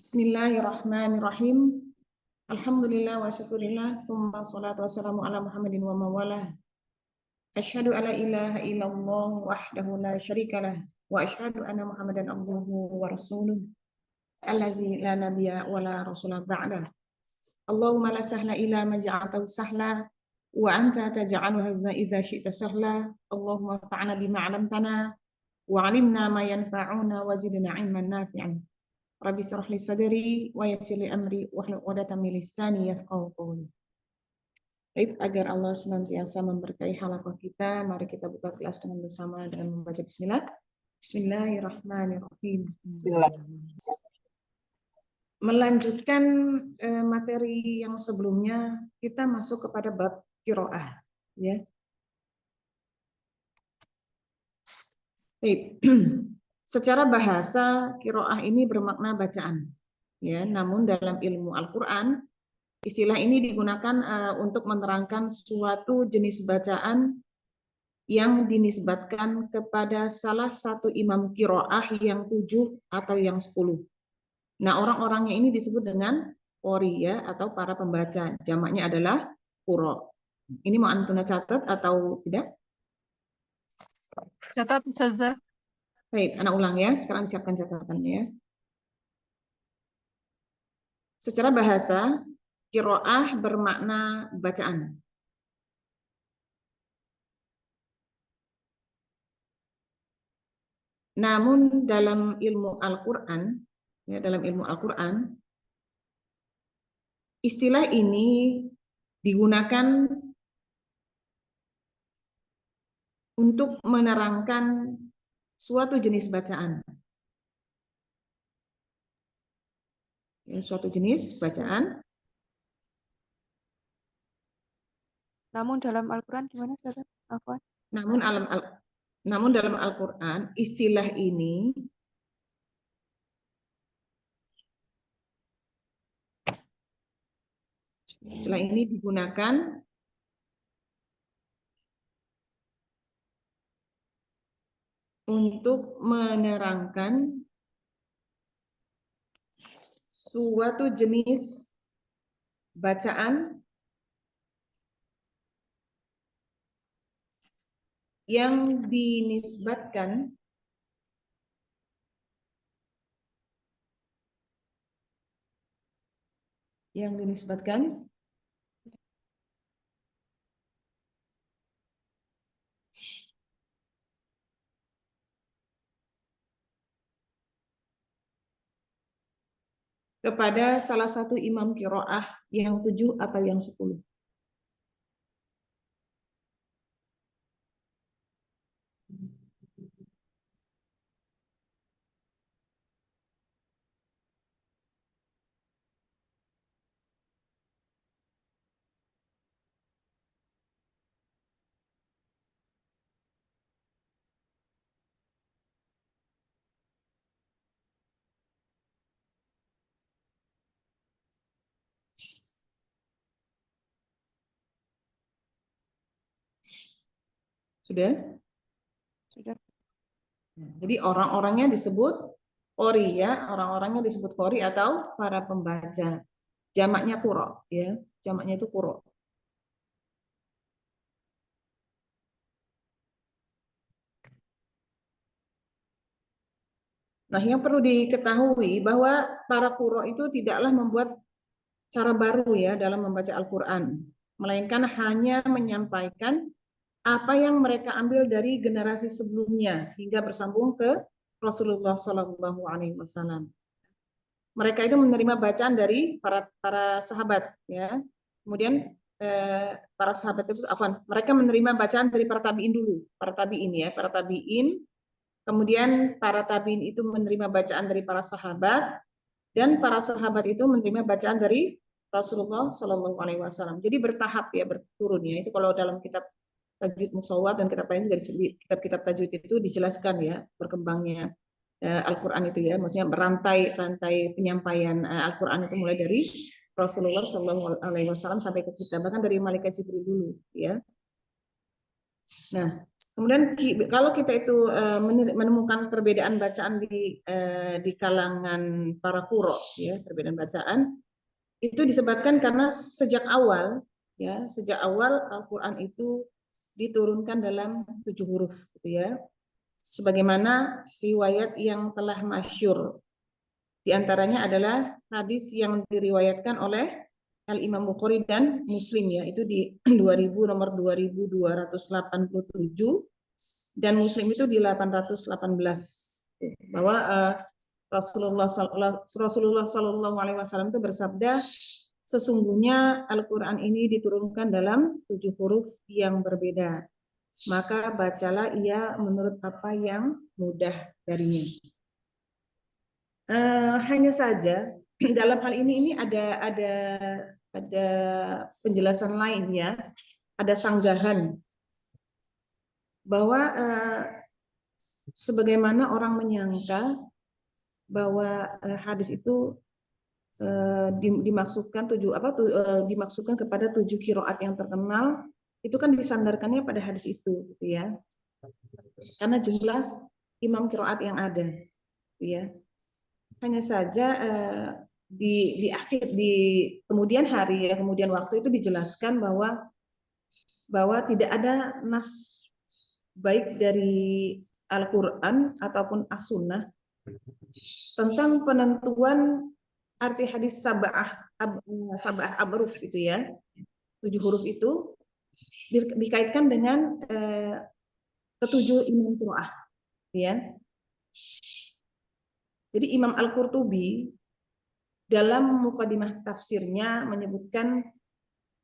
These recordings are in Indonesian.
Bismillahirrahmanirrahim. Alhamdulillah wa syukurillah. Thumma salatu wassalamu ala Muhammadin wa mawalah. Asyhadu alla ilaha illallah wahdahu la syarikalah. Wa asyhadu anna Muhammadan abduhu wa rasuluh. Allazi la nabiyya wa la rasulah ba'dah. Allahumma la sahla illa ma ja'altahu sahla. Wa anta taj'alu hazza idza syi'ta sahla. Allahumma fa'na bima 'allamtana. Wa 'allimna ma yanfa'una wa zidna 'ilman nafi'an. Rabbi shrah li sadri wa yassir li amri wahlul 'uqdatam min lisani yafqahu qawli. Baik, agar Allah senantiasa memberkahi halaqah kita, mari kita buka kelas dengan bersama dengan membaca bismillah. Bismillahirrahmanirrahim. Bismillah. Melanjutkan materi yang sebelumnya, kita masuk kepada bab qiraah, ya. Baik. Secara bahasa, qiraah ini bermakna bacaan. Ya, namun dalam ilmu Al-Qur'an, istilah ini digunakan untuk menerangkan suatu jenis bacaan yang dinisbatkan kepada salah satu imam qiraah yang 7 atau yang 10. Nah, orang-orangnya ini disebut dengan qori, ya, atau para pembaca. Jamaknya adalah quro. Ini mau Antuna catat atau tidak? Catat, Ustazah. Baik, anak ulang ya. Sekarang disiapkan catatannya ya. Secara bahasa, qiraah bermakna bacaan. Namun dalam ilmu Al-Qur'an, ya, dalam ilmu Al-Qur'an, istilah ini digunakan untuk menerangkan suatu jenis bacaan. Ya, suatu jenis bacaan. Namun dalam Al-Quran gimana, Ustazah? Afwan. Namun dalam Al-Quran istilah ini digunakan untuk menerangkan suatu jenis bacaan yang dinisbatkan kepada salah satu imam qiraah yang 7 atau yang 10. Sudah? Sudah. Jadi orang-orangnya disebut qori, ya, orang-orangnya disebut qori atau para pembaca. Jamaknya quro, ya, jamaknya itu quro. Nah, yang perlu diketahui bahwa para quro itu tidaklah membuat cara baru, ya, dalam membaca Al-Qur'an, melainkan hanya menyampaikan apa yang mereka ambil dari generasi sebelumnya hingga bersambung ke Rasulullah Shallallahu Alaihi Wasallam. Mereka itu menerima bacaan dari para sahabat, ya. Kemudian para sahabat itu mereka menerima bacaan dari para tabiin dulu, para tabiin, ya, para tabiin. Kemudian para tabiin itu menerima bacaan dari para sahabat, dan para sahabat itu menerima bacaan dari Rasulullah Shallallahu Alaihi Wasallam. Jadi bertahap, ya, berturun, ya. Itu kalau dalam kitab Tajwid Musawwad dan kitab lain dari kitab-kitab tajwid itu dijelaskan, ya, berkembangnya Al-Quran itu, ya, maksudnya berantai penyampaian Al-Quran itu mulai dari Rasulullah Shallallahu Alaihi Wasallam sampai ke kita, bahkan dari malaikat Jibril dulu, ya. Nah, Kemudian kalau kita itu menemukan perbedaan bacaan di kalangan para qurra, ya, perbedaan bacaan itu disebabkan karena sejak awal Al-Qur'an itu diturunkan dalam 7 huruf, gitu ya. Sebagaimana riwayat yang telah masyhur. Di antaranya adalah hadis yang diriwayatkan oleh Al-Imam Bukhari dan Muslim, ya, itu di nomor 2287 dan Muslim itu di 818, bahwa Rasulullah Shallallahu Alaihi Wasallam itu bersabda, sesungguhnya Al-Quran ini diturunkan dalam 7 huruf yang berbeda, maka bacalah ia menurut apa yang mudah darinya. Hanya saja dalam hal ini ada penjelasan lain, ya, ada sanggahan bahwa sebagaimana orang menyangka bahwa hadis itu dimaksudkan dimaksudkan kepada 7 qiraat yang terkenal, itu kan disandarkannya pada hadis itu, gitu ya, karena jumlah imam qiraat yang ada, gitu ya. Hanya saja di kemudian hari, ya, kemudian waktu itu dijelaskan bahwa tidak ada nas baik dari Al-Quran ataupun As-Sunnah tentang penentuan arti hadis sab'ah abruf itu, ya, 7 huruf itu dikaitkan dengan ketujuh imam qiraah, ya. Jadi Imam Al-Qurtubi dalam mukadimah tafsirnya menyebutkan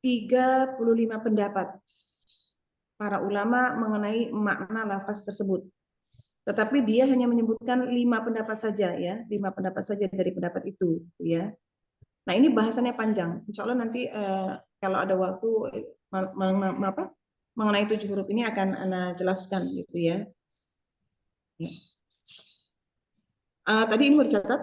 35 pendapat para ulama mengenai makna lafaz tersebut. Tetapi dia hanya menyebutkan 5 pendapat saja, ya, 5 pendapat saja dari pendapat itu, ya. Nah, ini bahasannya panjang. Insya Allah nanti kalau ada waktu mengenai 7 huruf ini akan Ana jelaskan, gitu ya. Tadi ini mau dicatat?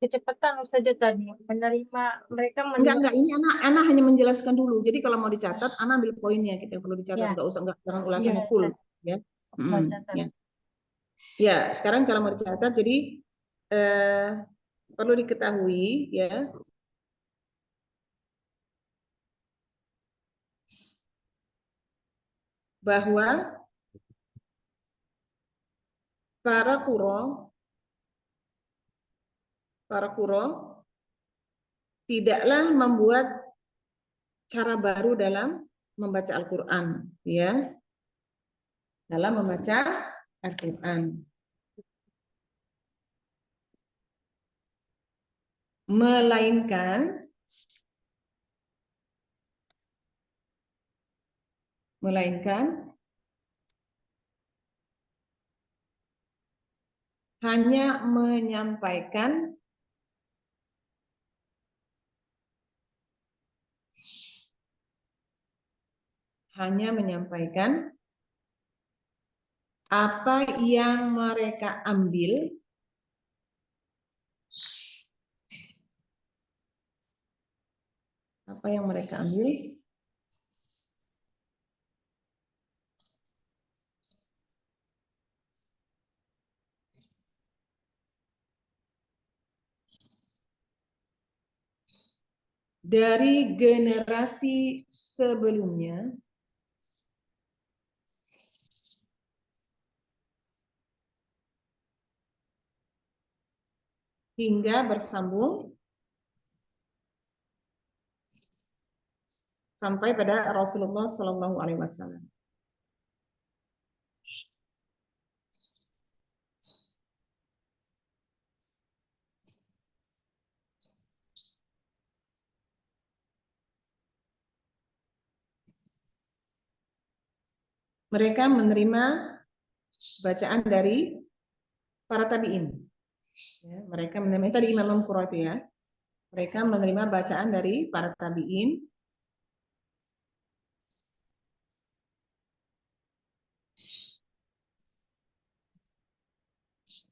Kecepatan saja tadi menerima mereka Enggak, ini Ana hanya menjelaskan dulu. Jadi kalau mau dicatat, Ana ambil poinnya, kita perlu dicatat, Ya. jangan ulasannya full, ya. Ya. Ya, sekarang kalau mau dicatat, jadi perlu diketahui, ya, bahwa para qurra tidaklah membuat cara baru dalam membaca Al-Quran, ya, dalam membaca Al-Quran, melainkan hanya menyampaikan apa yang mereka ambil dari generasi sebelumnya hingga bersambung sampai pada Rasulullah Shallallahu Alaihi Wasallam. Mereka menerima bacaan dari para tabi'in. Ya, mereka menerima tadi Imam Qurra itu, ya. Mereka menerima bacaan dari para tabi'in.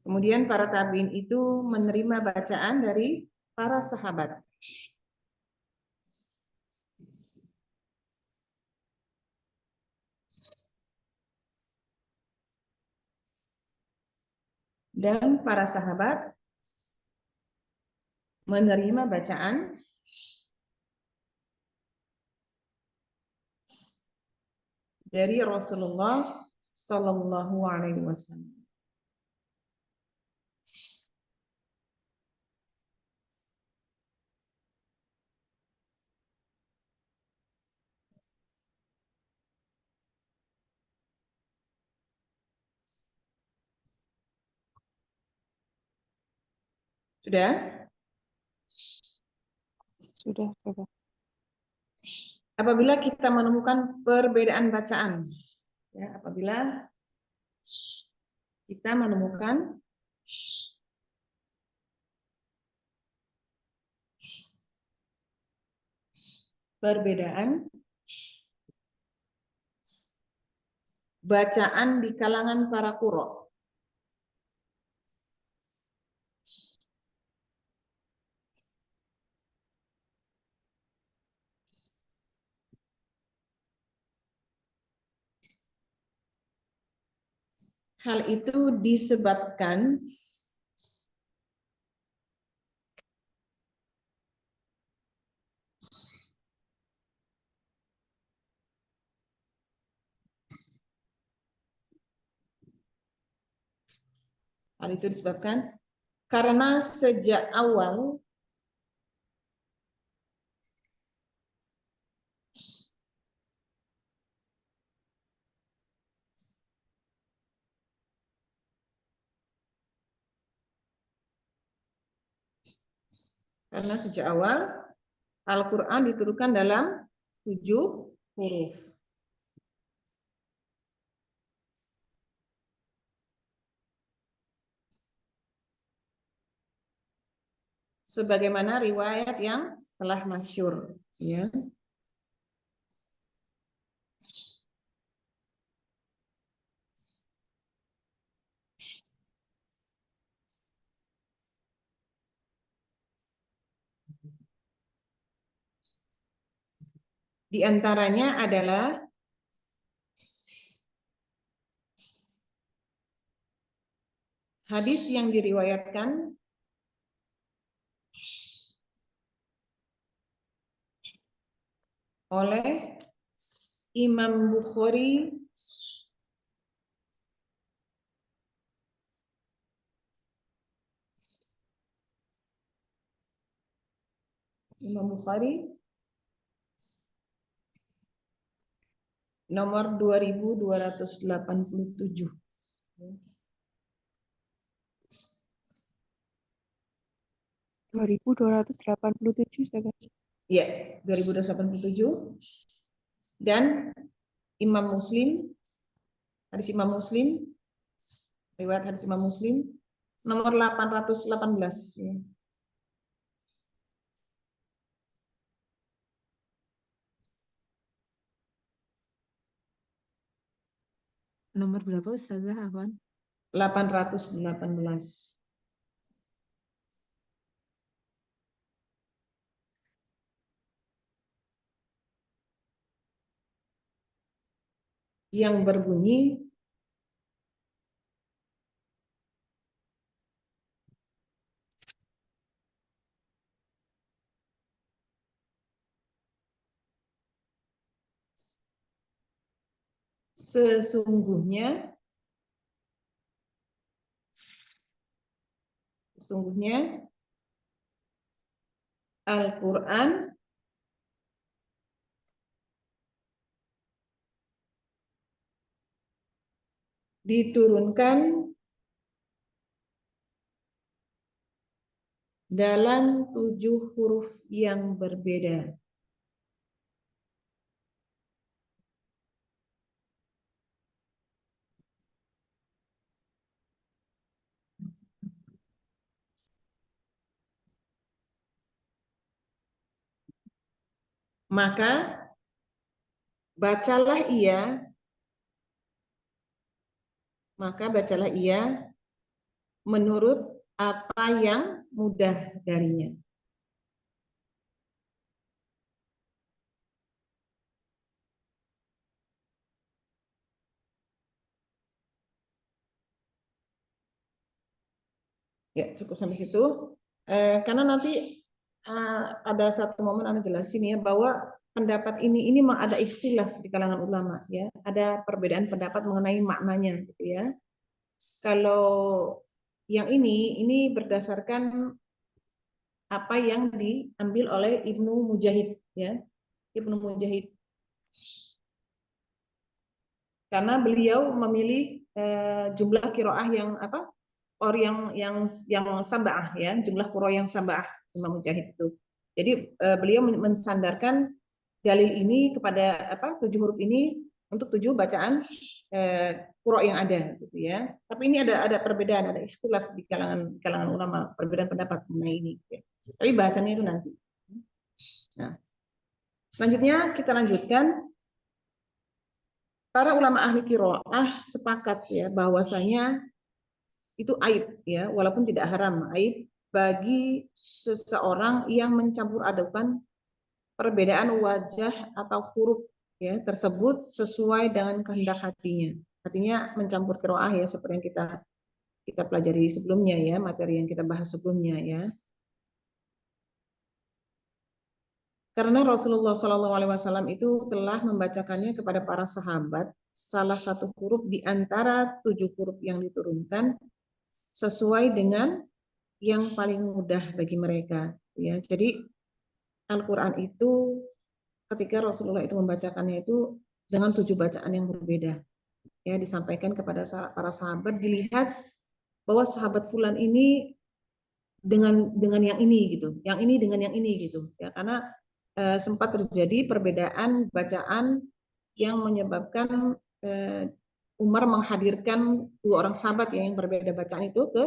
Kemudian para tabi'in itu menerima bacaan dari para sahabat. dan para sahabat menerima bacaan dari Rasulullah Sallallahu Alaihi Wasallam. Sudah? Sudah, Ustazah. Apabila kita menemukan perbedaan bacaan, ya, apabila kita menemukan perbedaan bacaan di kalangan para qurra. Hal itu disebabkan karena sejak awal Al-Quran diturunkan dalam 7 huruf. Sebagaimana riwayat yang telah masyhur, ya. Di antaranya adalah hadis yang diriwayatkan oleh Imam Bukhari nomor 2287. 2287, Ustazah. Ya, 2287. Dan Imam Muslim, hadis Imam Muslim, riwayat hadis Imam Muslim nomor 818, ya. Nomor berapa Ustazah Afwan? 818. Yang berbunyi, sesungguhnya Al-Quran diturunkan dalam 7 huruf yang berbeda. Maka bacalah ia menurut apa yang mudah darinya. Ya, cukup sampai situ. Karena nanti ada satu momen Anda jelasin ya bahwa pendapat ini memang ada istilah di kalangan ulama ya, ada perbedaan pendapat mengenai maknanya gitu ya. Kalau yang ini berdasarkan apa yang diambil oleh Ibnu Mujahid ya, Ibnu Mujahid. Karena beliau memilih jumlah qiraah yang apa? yang sab'ah ya, jumlah qiraah yang sab'ah Imam Mujahid itu. Jadi beliau mensandarkan dalil ini kepada apa? 7 huruf ini untuk 7 bacaan qiraah yang ada gitu ya. Tapi ini ada perbedaan, ada ikhtilaf di kalangan ulama, perbedaan pendapat mengenai ini ya. Tapi bahasannya itu nanti. Nah, selanjutnya kita lanjutkan. Para ulama ahli qiraah sepakat ya bahwasanya itu aib ya, walaupun tidak haram, aib bagi seseorang yang mencampur adukan perbedaan wajah atau huruf ya tersebut sesuai dengan kehendak hatinya. Artinya mencampur qiraah ya, seperti yang kita pelajari sebelumnya ya, materi yang kita bahas sebelumnya ya. Karena Rasulullah SAW itu telah membacakannya kepada para sahabat salah satu huruf di antara 7 huruf yang diturunkan sesuai dengan yang paling mudah bagi mereka. Ya, jadi Al-Quran itu ketika Rasulullah itu membacakannya itu dengan 7 bacaan yang berbeda. Ya, disampaikan kepada para sahabat, dilihat bahwa sahabat fulan ini dengan yang ini gitu, yang ini dengan yang ini gitu. Ya, karena sempat terjadi perbedaan bacaan yang menyebabkan Umar menghadirkan 2 orang sahabat yang berbeda bacaan itu ke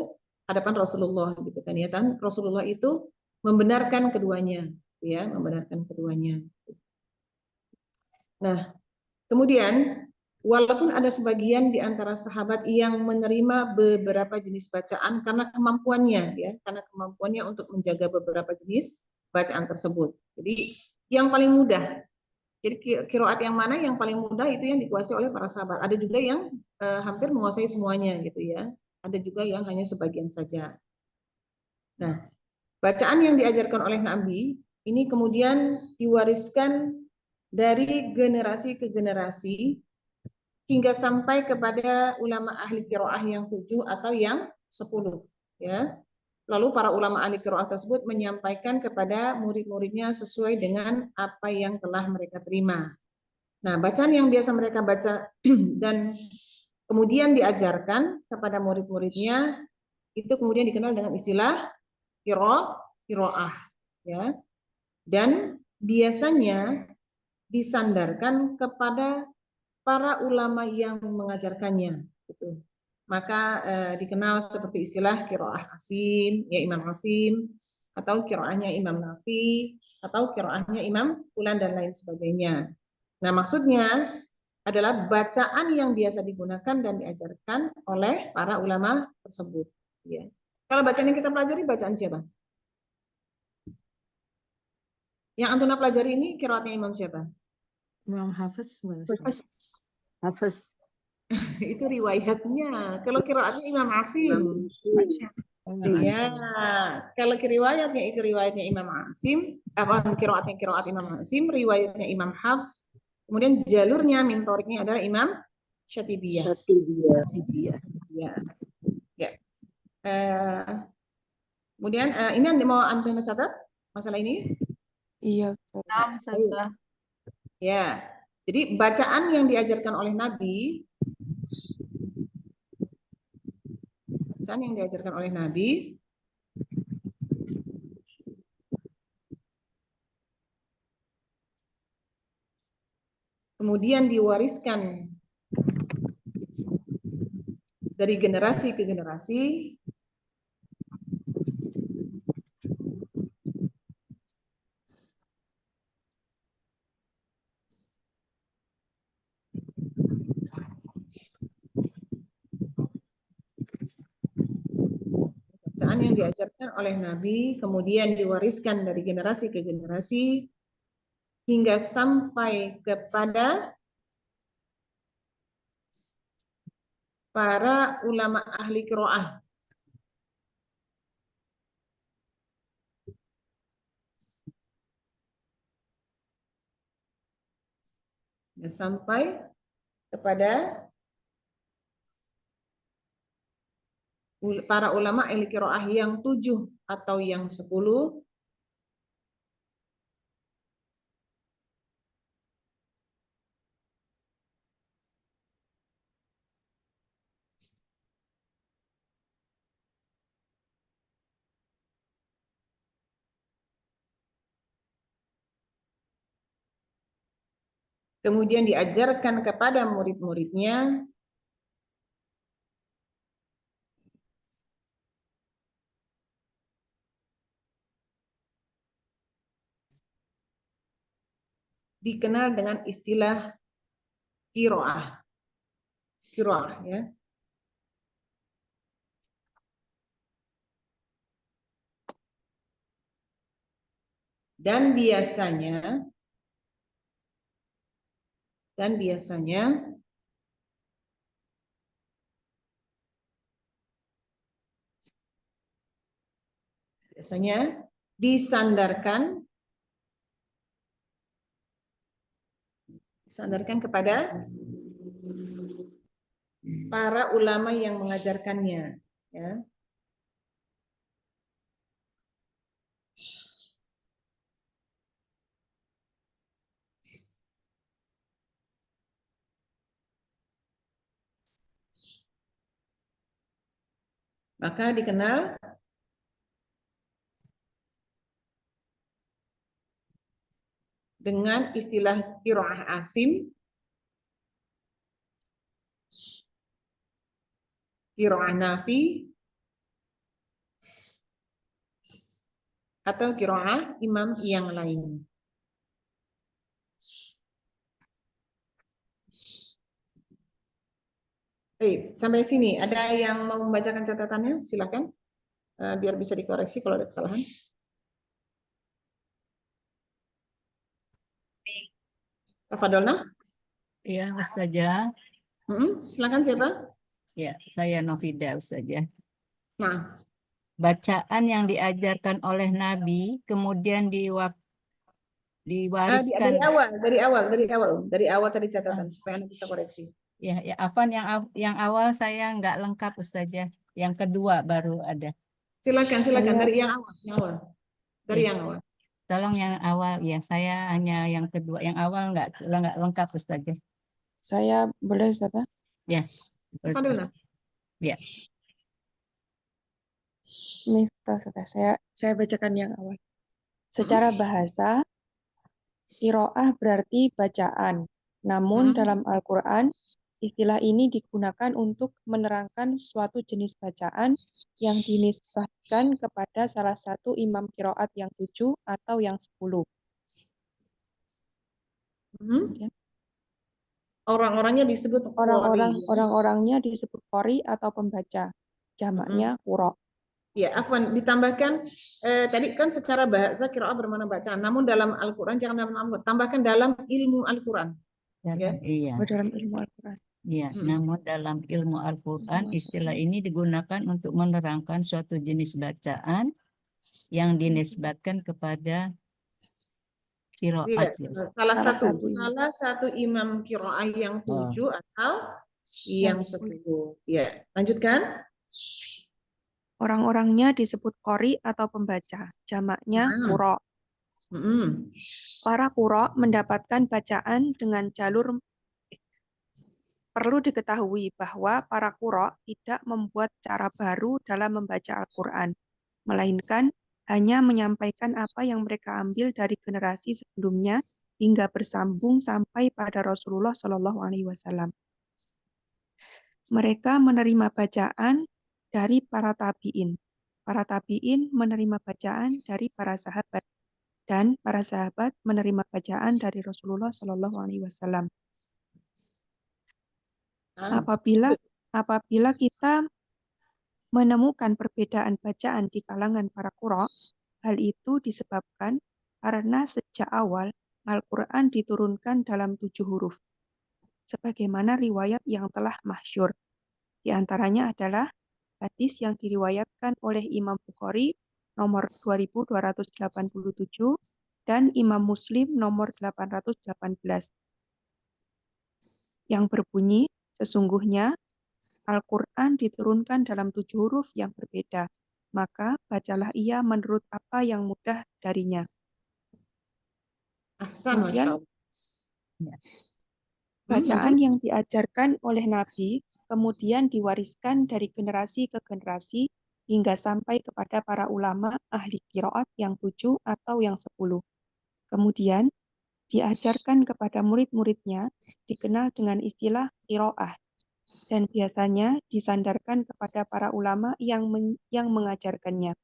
hadapan Rasulullah gitu kan ya, dan Rasulullah itu membenarkan keduanya ya, membenarkan keduanya. Nah, kemudian walaupun ada sebagian di antara sahabat yang menerima beberapa jenis bacaan karena kemampuannya ya, karena kemampuannya untuk menjaga beberapa jenis bacaan tersebut. Jadi yang paling mudah, jadi qiraat yang mana yang paling mudah itu yang dikuasai oleh para sahabat. Ada juga yang hampir menguasai semuanya gitu ya. Ada juga yang hanya sebagian saja. Nah, bacaan yang diajarkan oleh Nabi ini kemudian diwariskan dari generasi ke generasi hingga sampai kepada ulama ahli qiraah yang 7 atau yang 10 ya. Lalu para ulama ahli qiraah tersebut menyampaikan kepada murid-muridnya sesuai dengan apa yang telah mereka terima. Nah, bacaan yang biasa mereka baca dan kemudian diajarkan kepada murid-muridnya itu kemudian dikenal dengan istilah qiraah ya. Dan biasanya disandarkan kepada para ulama yang mengajarkannya gitu. Maka dikenal seperti istilah qiraah Asim, ya Imam Asim, atau qiraahnya Imam Nafi, atau qiraahnya Imam Fulan dan lain sebagainya. Nah, maksudnya adalah bacaan yang biasa digunakan dan diajarkan oleh para ulama tersebut. Ya. Kalau bacaan yang kita pelajari, bacaan siapa? Yang Antuna pelajari ini qiraatnya Imam siapa? Imam Hafiz. Hafiz. Itu riwayatnya. Kalau qiraatnya Imam Asim. Ya, kalau riwayatnya itu riwayatnya Imam Asim, qiraat Imam Asim, riwayatnya Imam Hafs, kemudian jalurnya mentoriknya adalah Imam Syatibiyah. Ya. Ya. Kemudian ini mau Anda mencatat masalah ini? Iya. Ya. Jadi bacaan yang diajarkan oleh Nabi, kemudian diwariskan dari generasi ke generasi, bacaan yang diajarkan oleh Nabi kemudian diwariskan dari generasi ke generasi hingga sampai kepada para ulama ahli qiraah. Ya, sampai kepada para ulama ahli qiraah yang 7 atau yang 10. Kemudian diajarkan kepada murid-muridnya dikenal dengan istilah qiraah. Qiraah ya. Dan biasanya disandarkan kepada para ulama yang mengajarkannya ya. Maka dikenal dengan istilah qiraah asim, qiraah nafi, atau qiraah imam yang lain. Sampai sini ada yang mau membacakan catatannya? Silakan, biar bisa dikoreksi kalau ada kesalahan. Tafadolna. Iya, Ustazah. Silakan siapa? Ya, saya Novida, Ustazah. Nah, Bacaan yang diajarkan oleh Nabi kemudian diwariskan. dari awal tadi catatan supaya Anda bisa koreksi. Ya, Afan yang awal saya nggak lengkap Ustazah. Yang kedua baru ada. Silakan dari yang awal. Dari Ya. yang awal. Tolong yang awal ya, saya hanya yang kedua. Yang awal nggak lengkap Ustazah. Saya boleh, Ustazah? Ya. Tafadolna. Ya. Miftah, Ustazah. Saya bacakan yang awal. Secara bahasa, qiraah berarti bacaan. Namun dalam Al-Quran, istilah ini digunakan untuk menerangkan suatu jenis bacaan yang dinisbahkan kepada salah satu imam qiraat yang 7 atau yang 10. Kemudian, Orang-orangnya disebut qari. orang-orangnya disebut qari atau pembaca. Jamaknya qura. Ya, afwan, ditambahkan tadi kan secara bahasa qiraah bermakna bacaan, namun dalam Al-Qur'an jangan dalam Al-Qur'an, tambahkan dalam ilmu Al-Qur'an. Ya. Iya. Dalam ilmu Al-Quran. Iya, namun dalam ilmu Al-Quran istilah ini digunakan untuk menerangkan suatu jenis bacaan yang dinisbatkan kepada qiraat. Iya, salah satu imam qiraah yang 7 atau yang 10. Ya, lanjutkan. Orang-orangnya disebut qari atau pembaca, jamaknya qura. Para qura mendapatkan bacaan dengan jalur. Perlu diketahui bahwa para qura tidak membuat cara baru dalam membaca Al-Quran, melainkan hanya menyampaikan apa yang mereka ambil dari generasi sebelumnya hingga bersambung sampai pada Rasulullah Shallallahu Alaihi Wasallam. Mereka menerima bacaan dari para tabi'in. Para tabi'in menerima bacaan dari para sahabat, dan para sahabat menerima bacaan dari Rasulullah Shallallahu Alaihi Wasallam. Apabila kita menemukan perbedaan bacaan di kalangan para qura, hal itu disebabkan karena sejak awal Al-Quran diturunkan dalam 7 huruf, sebagaimana riwayat yang telah masyhur. Di antaranya adalah hadis yang diriwayatkan oleh Imam Bukhari nomor 2287 dan Imam Muslim nomor 818. yang berbunyi, sesungguhnya Al-Quran diturunkan dalam 7 huruf yang berbeda, maka bacalah ia menurut apa yang mudah darinya. Ahsan, Masya Kemudian Allah. Ya. bacaan lanjut. yang diajarkan oleh Nabi kemudian diwariskan dari generasi ke generasi hingga sampai kepada para ulama ahli qiraat yang 7 atau yang 10. Kemudian diajarkan kepada murid-muridnya dikenal dengan istilah qiraah dan biasanya disandarkan kepada para ulama yang mengajarkannya.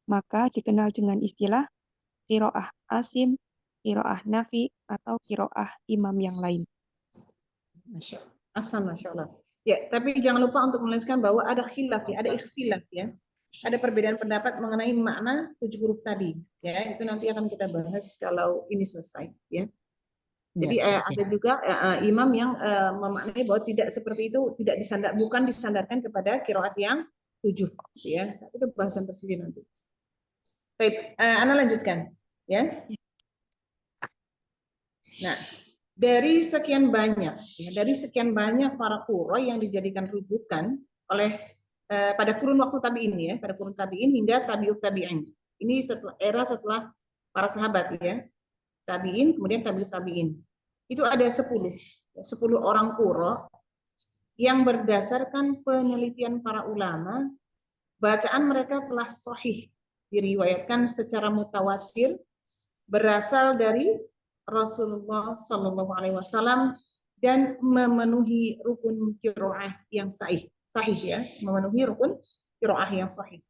Maka dikenal dengan istilah qiraah Asim, qiraah Nafi, atau qiraah imam yang lain. Masya Allah. Ahsan, Masya Allah. Ya, tapi jangan lupa untuk menuliskan bahwa ada khilaf ya, ada ikhtilaf ya. Ada perbedaan pendapat mengenai makna 7 huruf tadi. Ya, itu nanti akan kita bahas kalau ini selesai ya. Jadi Ya, ada juga imam yang memaknai bahwa tidak seperti itu, tidak bukan disandarkan kepada qiraat yang 7 ya. Itu bahasan tersendiri nanti. Baik, Ana lanjutkan ya. Nah, dari sekian banyak para qurra yang dijadikan rujukan oleh pada kurun waktu tabi'in ya, pada kurun tabi'in hingga tabi'ut tabi'in. Ini setelah para sahabat ya. Tabi'in kemudian tabi'ut tabi'in. Itu ada 10 orang qurra yang berdasarkan penelitian para ulama, bacaan mereka telah sahih, diriwayatkan secara mutawatir berasal dari Rasulullah Shallallahu Alaihi Wasallam dan memenuhi rukun qiraah yang sahih ya, memenuhi rukun qiraah yang sahih.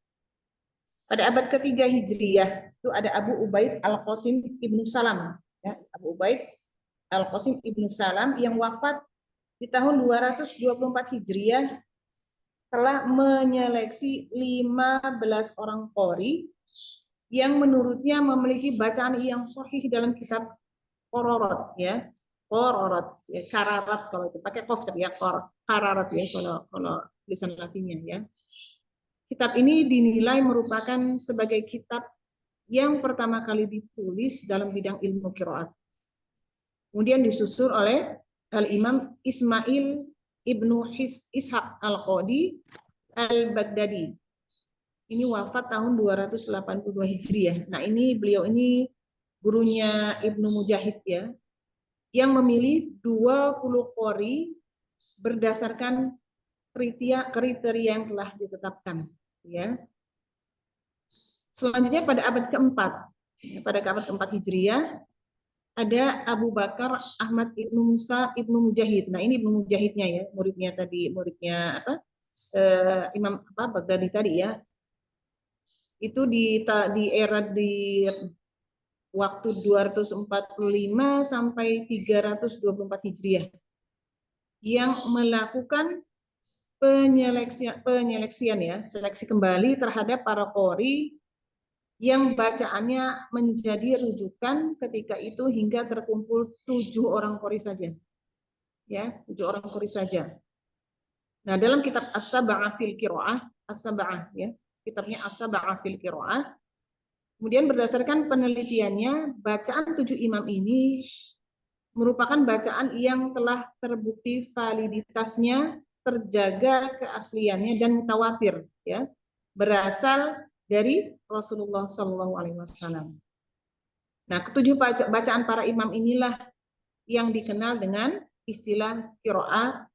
Pada abad ketiga Hijriyah itu ada Abu Ubaid Al-Qasim Ibnu Salam ya, Abu Ubaid Al-Qasim Ibnu Salam yang wafat di tahun 224 Hijriyah telah menyeleksi 15 orang qori yang menurutnya memiliki bacaan yang sahih dalam kitab Qororot ya. Qororot ya, kararat kalau itu pakai qaf tapi ya kararat ya kalau tulisan latinnya ya. Kitab ini dinilai merupakan sebagai kitab yang pertama kali ditulis dalam bidang ilmu qiraat. Kemudian disusul oleh Al-Imam Ismail Ibnu Ishaq Al-Qadi Al-Baghdadi. Ini wafat tahun 282 Hijriah. Nah, beliau ini gurunya Ibnu Mujahid ya, yang memilih 20 qori berdasarkan kriteria yang telah ditetapkan ya. Selanjutnya pada abad keempat Hijriah ada Abu Bakar Ahmad Ibnu Musa Ibnu Mujahid. Nah, ini Ibnu Mujahidnya ya, muridnya Imam Baghdadi tadi ya. Itu di era di waktu 245 sampai 324 Hijriah yang melakukan penyeleksian ya, seleksi kembali terhadap para qori yang bacaannya menjadi rujukan ketika itu hingga terkumpul 7 orang qori saja. Ya, 7 orang qori saja. Nah, dalam kitab As-Sab'ah fil Qiraah, As-Sab'ah ya, kitabnya As-Sab'ah fil Qiraah. Kemudian berdasarkan penelitiannya, bacaan 7 imam ini merupakan bacaan yang telah terbukti validitasnya, terjaga keasliannya dan mutawatir ya, berasal dari Rasulullah Shallallahu Alaihi Wasallam. Nah, ketujuh bacaan para imam inilah yang dikenal dengan istilah qiraat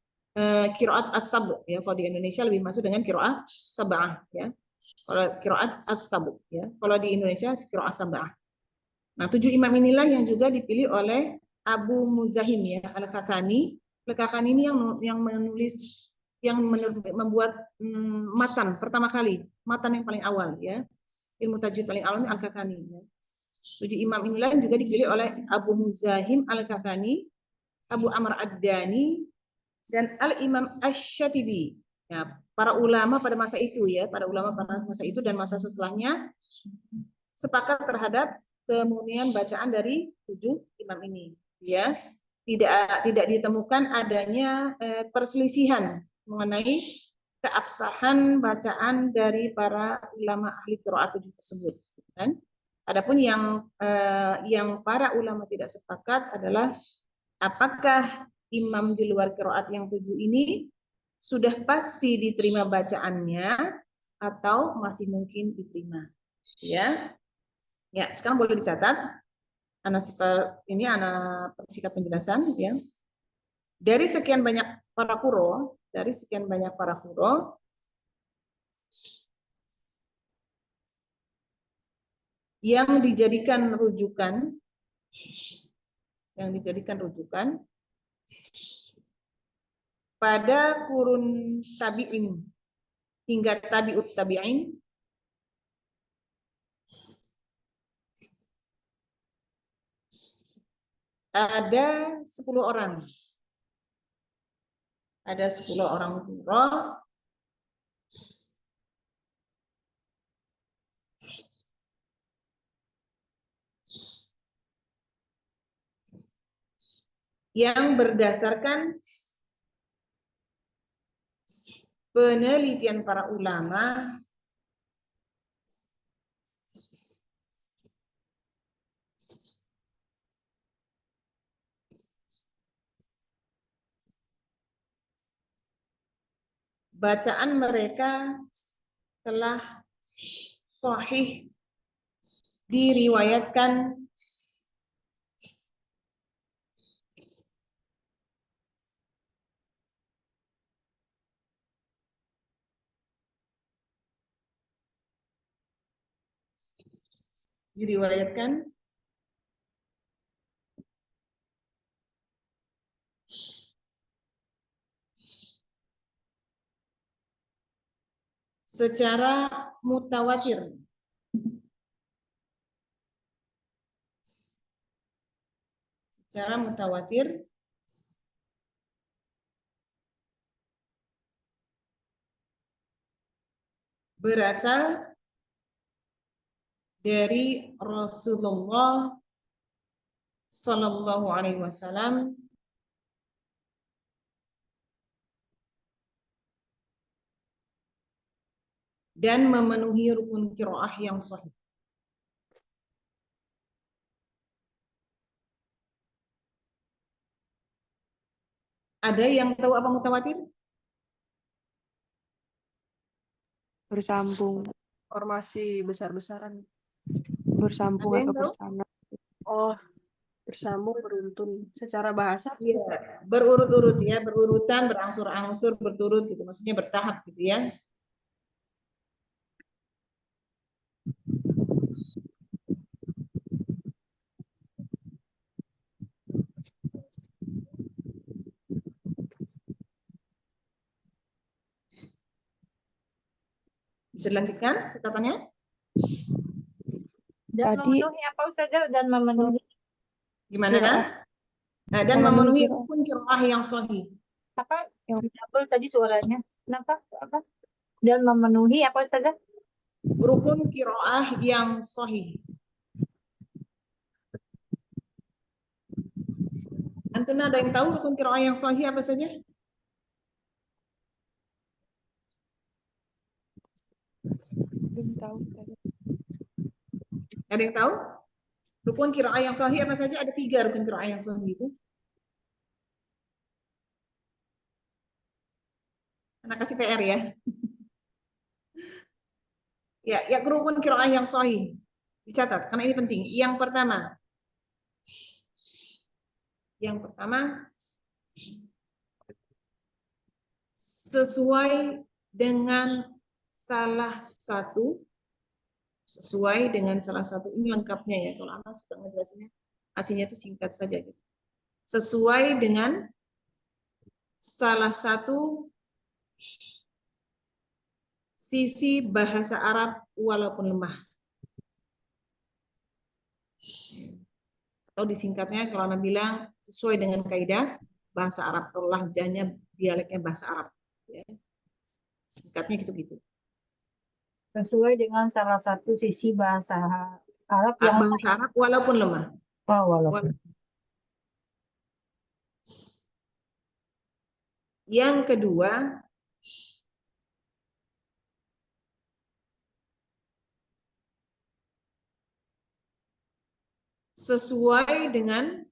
as-sab' ya. Kalau di Indonesia lebih masuk dengan qiraat sab'ah ya. Kalau qiraat as-sab' ya. Kalau di Indonesia qiraat sab'ah. Nah, 7 imam inilah yang juga dipilih oleh Abu Muzahim ya, Al-Kakani. Al-Kakani ini yang membuat matan pertama kali, matan yang paling awal ya. Ilmu tajwid paling awal Al-Kakani ya. 7 imam inilah yang juga dipilih oleh Abu Muzahim Al-Kakani, Abu Amr Ad-Dani, dan Al-Imam Asy-Syatibi. Ya, para ulama pada masa itu ya, pada ulama pada masa itu dan masa setelahnya sepakat terhadap kemurnian bacaan dari 7 imam ini ya. Tidak ditemukan adanya perselisihan mengenai keabsahan bacaan dari para ulama ahli qiraat 7 tersebut kan. Adapun yang para ulama tidak sepakat adalah apakah imam di luar qiraat yang 7 ini sudah pasti diterima bacaannya atau masih mungkin diterima. Ya. Ya, sekarang boleh dicatat. Ini anak persingkat penjelasan ya. Dari sekian banyak para qurra, yang dijadikan rujukan pada kurun tabi'in hingga tabi'ut tabi'in ada 10 orang. Ada 10 orang qurra yang berdasarkan penelitian para ulama bacaan mereka telah sahih diriwayatkan secara mutawatir. Berasal dari Rasulullah Sallallahu Alaihi Wasallam dan memenuhi rukun qiraah yang sahih. Ada yang tahu apa mutawatir? Bersambung, Informasi besar-besaran. bersambung Ada yang atau tahu? bersama. Oh, bersambung beruntun. Secara bahasa Iya, berurut-urut ya, berurutan, berangsur-angsur, berturut gitu. Maksudnya bertahap gitu ya. Bisa dilanjutkan catatannya? Dan Tadi- memenuhi apa Ustazah? Dan memenuhi Gimana? Qiraah. Dan Memenuhi memenuhi qiraah. rukun qiraah yang sahih. apa? Yang- Double tadi suaranya. Kenapa? Apa? Dan memenuhi apa Ustazah? Rukun qiraah yang sahih. Antum ada yang tahu rukun qiraah yang sahih apa saja? Belum tahu. Ada yang tahu? Rukun qiraah yang sahih apa saja? Ada 3 rukun qiraah yang sahih itu. Anak kasih PR ya. Ya, rukun qiraah yang sahih. Dicatat karena ini penting. Yang pertama sesuai dengan salah satu ini lengkapnya ya, kalau anak suka ngejelasinnya aslinya itu singkat saja gitu. Sesuai dengan salah satu sisi bahasa Arab walaupun lemah. Atau disingkatnya kalau anak bilang sesuai dengan kaidah bahasa Arab, kalau lahjahnya dialeknya bahasa Arab ya. Singkatnya gitu-gitu. Sesuai dengan salah satu sisi bahasa Arab yang Bahasa Arab walaupun lemah. walaupun. Yang kedua, sesuai dengan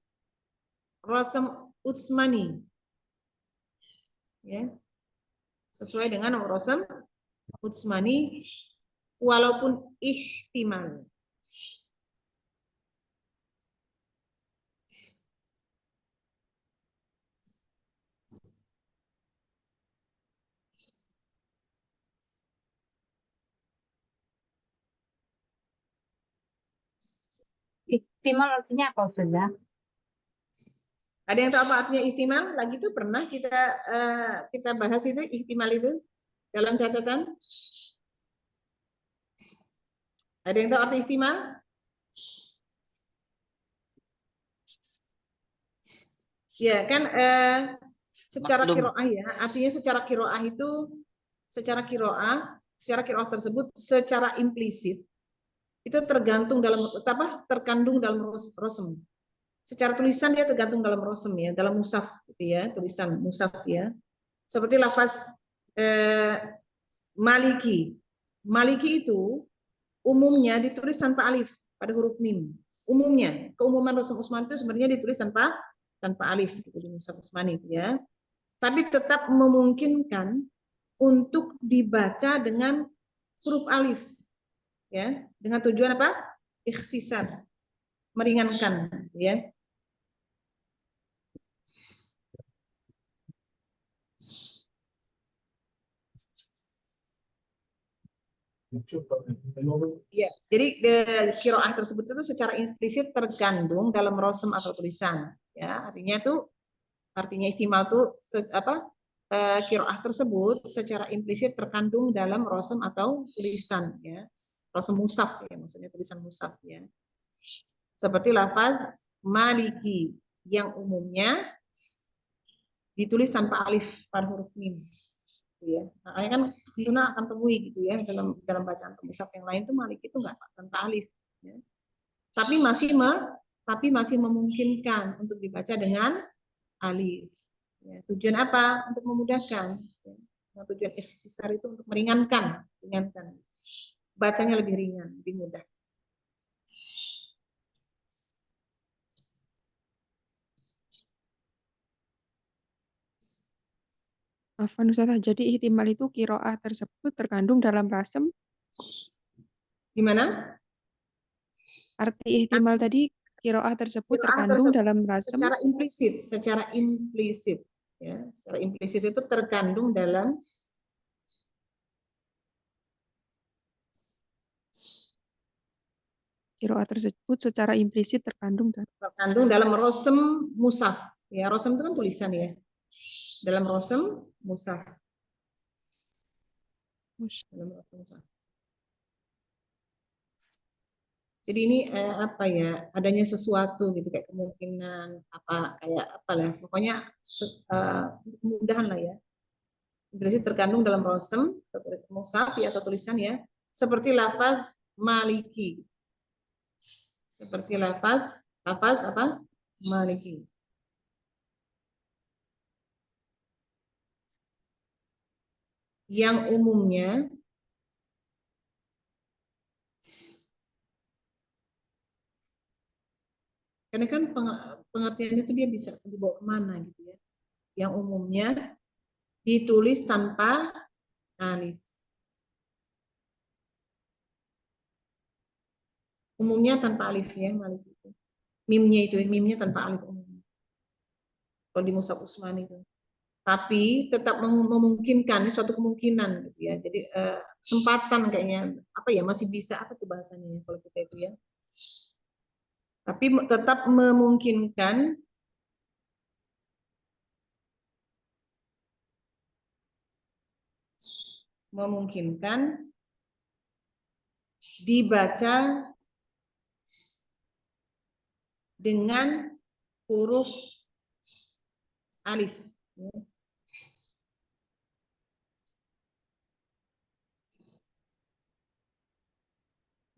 Rasam Utsmani. ya, sesuai dengan Rosem Utsmani, walaupun ihtimal. Ihtimal artinya apa Ustazah? Ada yang tahu apa artinya ihtimal? Lagi itu pernah kita bahas itu ihtimal itu dalam catatan. Ada yang tahu arti ihtimal? Ya kan, secara Maklum. kiroah ya, artinya secara kiroah tersebut secara implisit itu terkandung dalam rosem. Secara tulisan dia tergantung dalam rosem ya, dalam musaf gitu ya, tulisan musaf ya. Seperti lafaz maliki. Maliki itu umumnya ditulis tanpa alif pada huruf mim. Umumnya, keumuman rosem Utsmani itu sebenarnya ditulis tanpa alif gitu di musaf Utsmani ya. Tapi tetap memungkinkan untuk dibaca dengan huruf alif ya, dengan tujuan apa? Ikhtisar, meringankan ya. Ya, jadi kiroah tersebut itu secara implisit terkandung dalam rosem atau tulisan ya. Artinya ihtimal itu kiroah tersebut secara implisit terkandung dalam rosem atau tulisan ya, rosem musaf ya, maksudnya tulisan musaf ya, seperti lafaz maliki yang umumnya ditulis tanpa alif pada huruf mim gitu ya. Makanya kan Yuna akan temui gitu ya dalam bacaan musaf yang lain tuh maliki itu nggak tanpa alif ya. Tapi masih memungkinkan untuk dibaca dengan alif. Ya, tujuan apa? Untuk memudahkan. Ya. Nah, tujuan ikhtisar itu untuk meringankan. Bacanya lebih ringan, lebih mudah. Afwan Ustazah, jadi ihtimal itu kiroah tersebut terkandung dalam rasem. Gimana? Arti ihtimal tadi kiroah tersebut Qiraah terkandung tersebut dalam rasem. secara implisit ya, secara implisit itu terkandung dalam Kiroah tersebut secara implisit terkandung dalam rosem musaf ya. Rosem itu kan tulisan ya, dalam rosem musaf. Dalam rosem musaf. Jadi ini apa ya, adanya sesuatu gitu kayak kemungkinan kayak apalah pokoknya kemudahan lah ya. Berarti terkandung dalam rosem musaf ya, atau tulisan ya, seperti lafaz maliki. Seperti lafaz apa? Maliki. Yang umumnya karena kan pengertiannya itu dia bisa dibawa kemana gitu ya. Yang umumnya ditulis tanpa alif. Umumnya tanpa alif ya, Malik itu. Mimnya tanpa alif umumnya. Kalau di Musab Utsmani itu. Tapi tetap memungkinkan, ini suatu kemungkinan gitu ya. Jadi kesempatan kayaknya apa ya, masih bisa apa tuh bahasanya ya, kalau kita itu ya. Tapi tetap memungkinkan dibaca dengan huruf alif.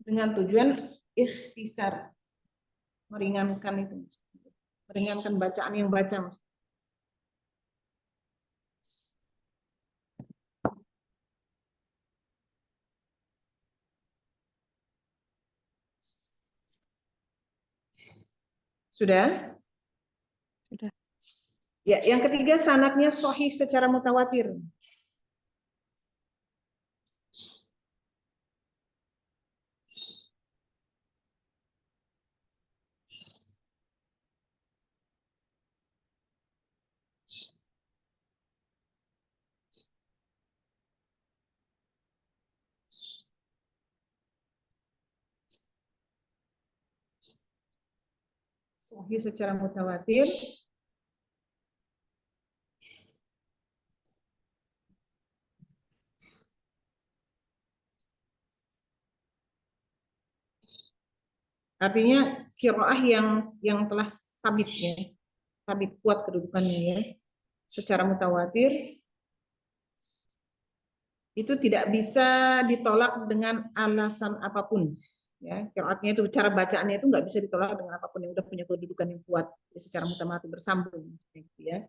Dengan tujuan ikhtisar, meringankan itu, meringankan bacaan yang baca. Sudah? Sudah. Ya, yang ketiga sanadnya sahih secara mutawatir. Sahih secara mutawatir. Artinya qiraah yang telah sabit ya, sabit kuat kedudukannya ya, secara mutawatir itu tidak bisa ditolak dengan alasan apapun. Ya, qiraatnya itu cara bacaannya itu nggak bisa ditolak dengan apapun yang udah punya kedudukan yang kuat ya, secara mutawatir bersambung, gitu ya.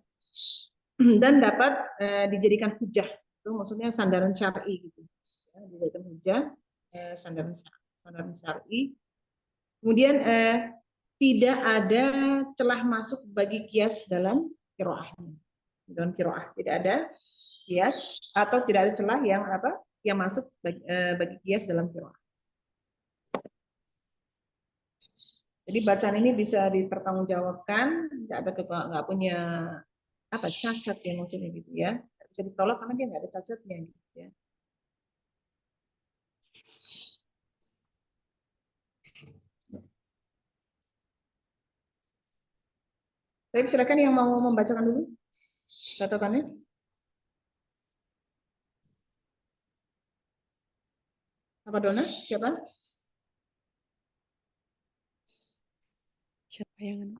Dan dapat dijadikan hujah, itu maksudnya sandaran syar'i gitu. Ya, dijadikan hujah, sandaran syar'i. Kemudian tidak ada celah masuk bagi kias dalam qiraahnya. Dalam qiraah tidak ada kias atau tidak ada celah yang masuk bagi kias dalam qiraah. Jadi bacaan ini bisa dipertanggungjawabkan, nggak punya cacat ya maksudnya gitu ya. Bisa ditolak karena dia nggak ada cacatnya gitu ya. Tapi silakan yang mau membacakan dulu catatannya. Apa Dona? Siapa? Siapa yang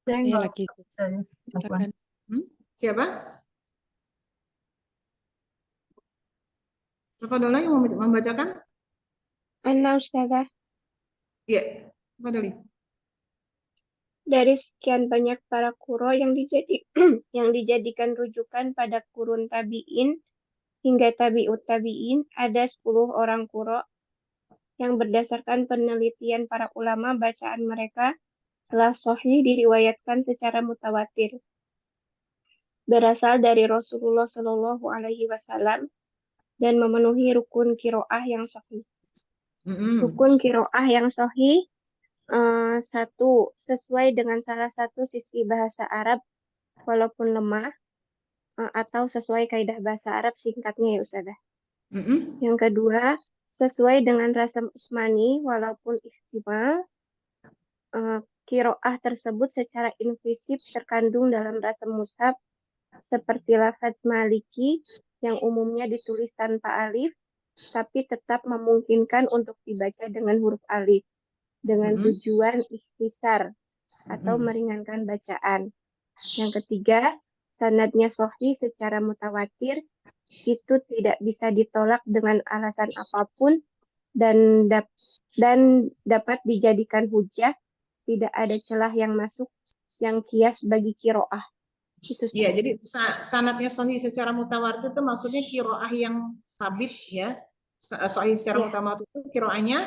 Saya saya nggak lagi bisa ya, Afwan. silakan. Siapa? Apa Dona yang mau membacakan? Ana Ustazah, Iya, apa Doli? dari sekian banyak para quro yang yang dijadikan rujukan pada kurun tabi'in hingga tabi'ut tabi'in, ada 10 orang quro yang berdasarkan penelitian para ulama bacaan mereka telah sahih diriwayatkan secara mutawatir. Berasal dari Rasulullah Shallallahu Alaihi Wasallam dan memenuhi rukun qiraah yang sahih. Rukun qiraah yang sahih satu, sesuai dengan salah satu sisi bahasa Arab walaupun lemah, atau sesuai kaidah bahasa Arab singkatnya ya Ustazah. Yang kedua, sesuai dengan rasam usmani walaupun ihtimal, qiraah tersebut secara implisit terkandung dalam rasam mushaf seperti lafaz maliki yang umumnya ditulis tanpa alif tapi tetap memungkinkan untuk dibaca dengan huruf alif dengan tujuan ikhtisar atau meringankan bacaan. Yang ketiga, sanadnya sahih secara mutawatir itu tidak bisa ditolak dengan alasan apapun dan dapat dijadikan hujah, tidak ada celah yang masuk yang kias bagi qiraah. Itu Iya, jadi sanadnya sahih secara mutawatir itu maksudnya qiraah yang sabit ya. Sahih secara mutawatir itu qiraahnya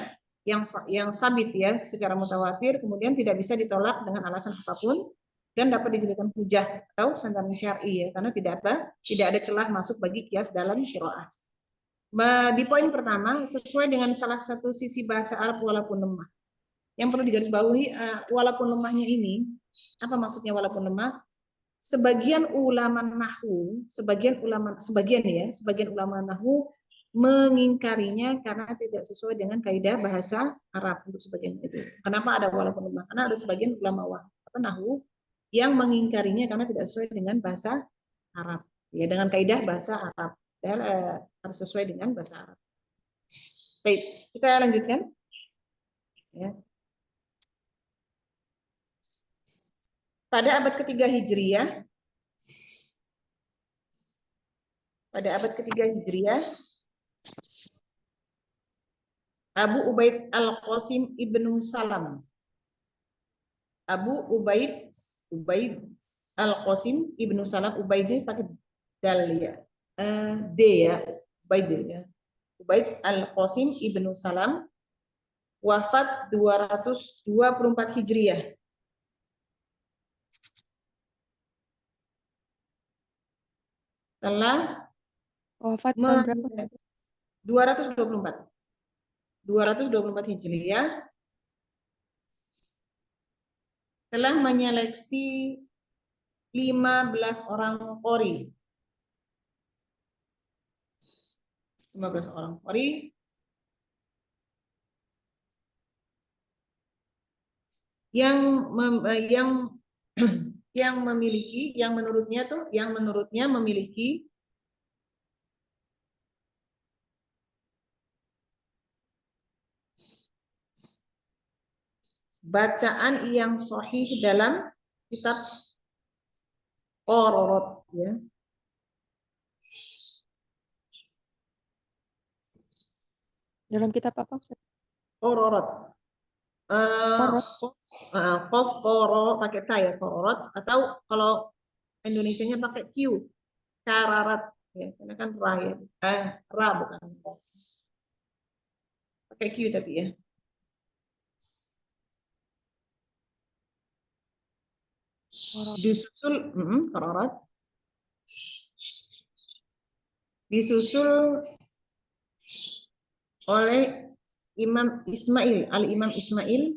yang sabit ya secara mutawatir, kemudian tidak bisa ditolak dengan alasan apapun dan dapat dijadikan hujah atau sandaran syar'i ya, karena tidak ada celah masuk bagi kias dalam qiraah. Di poin pertama, sesuai dengan salah satu sisi bahasa Arab walaupun lemah. Yang perlu digarisbawahi, walaupun lemahnya ini, apa maksudnya walaupun lemah? Sebagian ulama nahwu mengingkarinya karena tidak sesuai dengan kaidah bahasa Arab untuk sebagian itu. Kenapa ada walaupun lemah? Karena ada sebagian ulama nahwu yang mengingkarinya karena tidak sesuai dengan bahasa Arab. Ya, dengan kaidah bahasa Arab. Dan harus sesuai dengan bahasa Arab. Baik, kita lanjutkan. Ya. Pada abad ketiga Hijriah, Abu Ubaid Al-Qasim ibnu Salam. Abu Ubaid Al-Qasim ibnu Salam, Ubaid ini pakai dal ya. D ya, Ubaid ya. Ubaid Al-Qasim ibnu Salam wafat 224 Hijriah. telah Wafat tahun berapa? 224. 224 Hijriah telah menyeleksi 15 orang qori. 15 orang qori yang memiliki, yang menurutnya memiliki bacaan yang sahih dalam kitab Qororot, ya. Dalam kitab apa, Ustaz? Qororot. Qorot. Qof qoro pakai ta ya, Qororot, atau kalau Indonesianya pakai Q, kararat, ya, karena kan ra ya, ra bukan. Pakai Q tapi ya. Disusul Qororot. Disusul oleh Imam Ismail, Al-Imam Ismail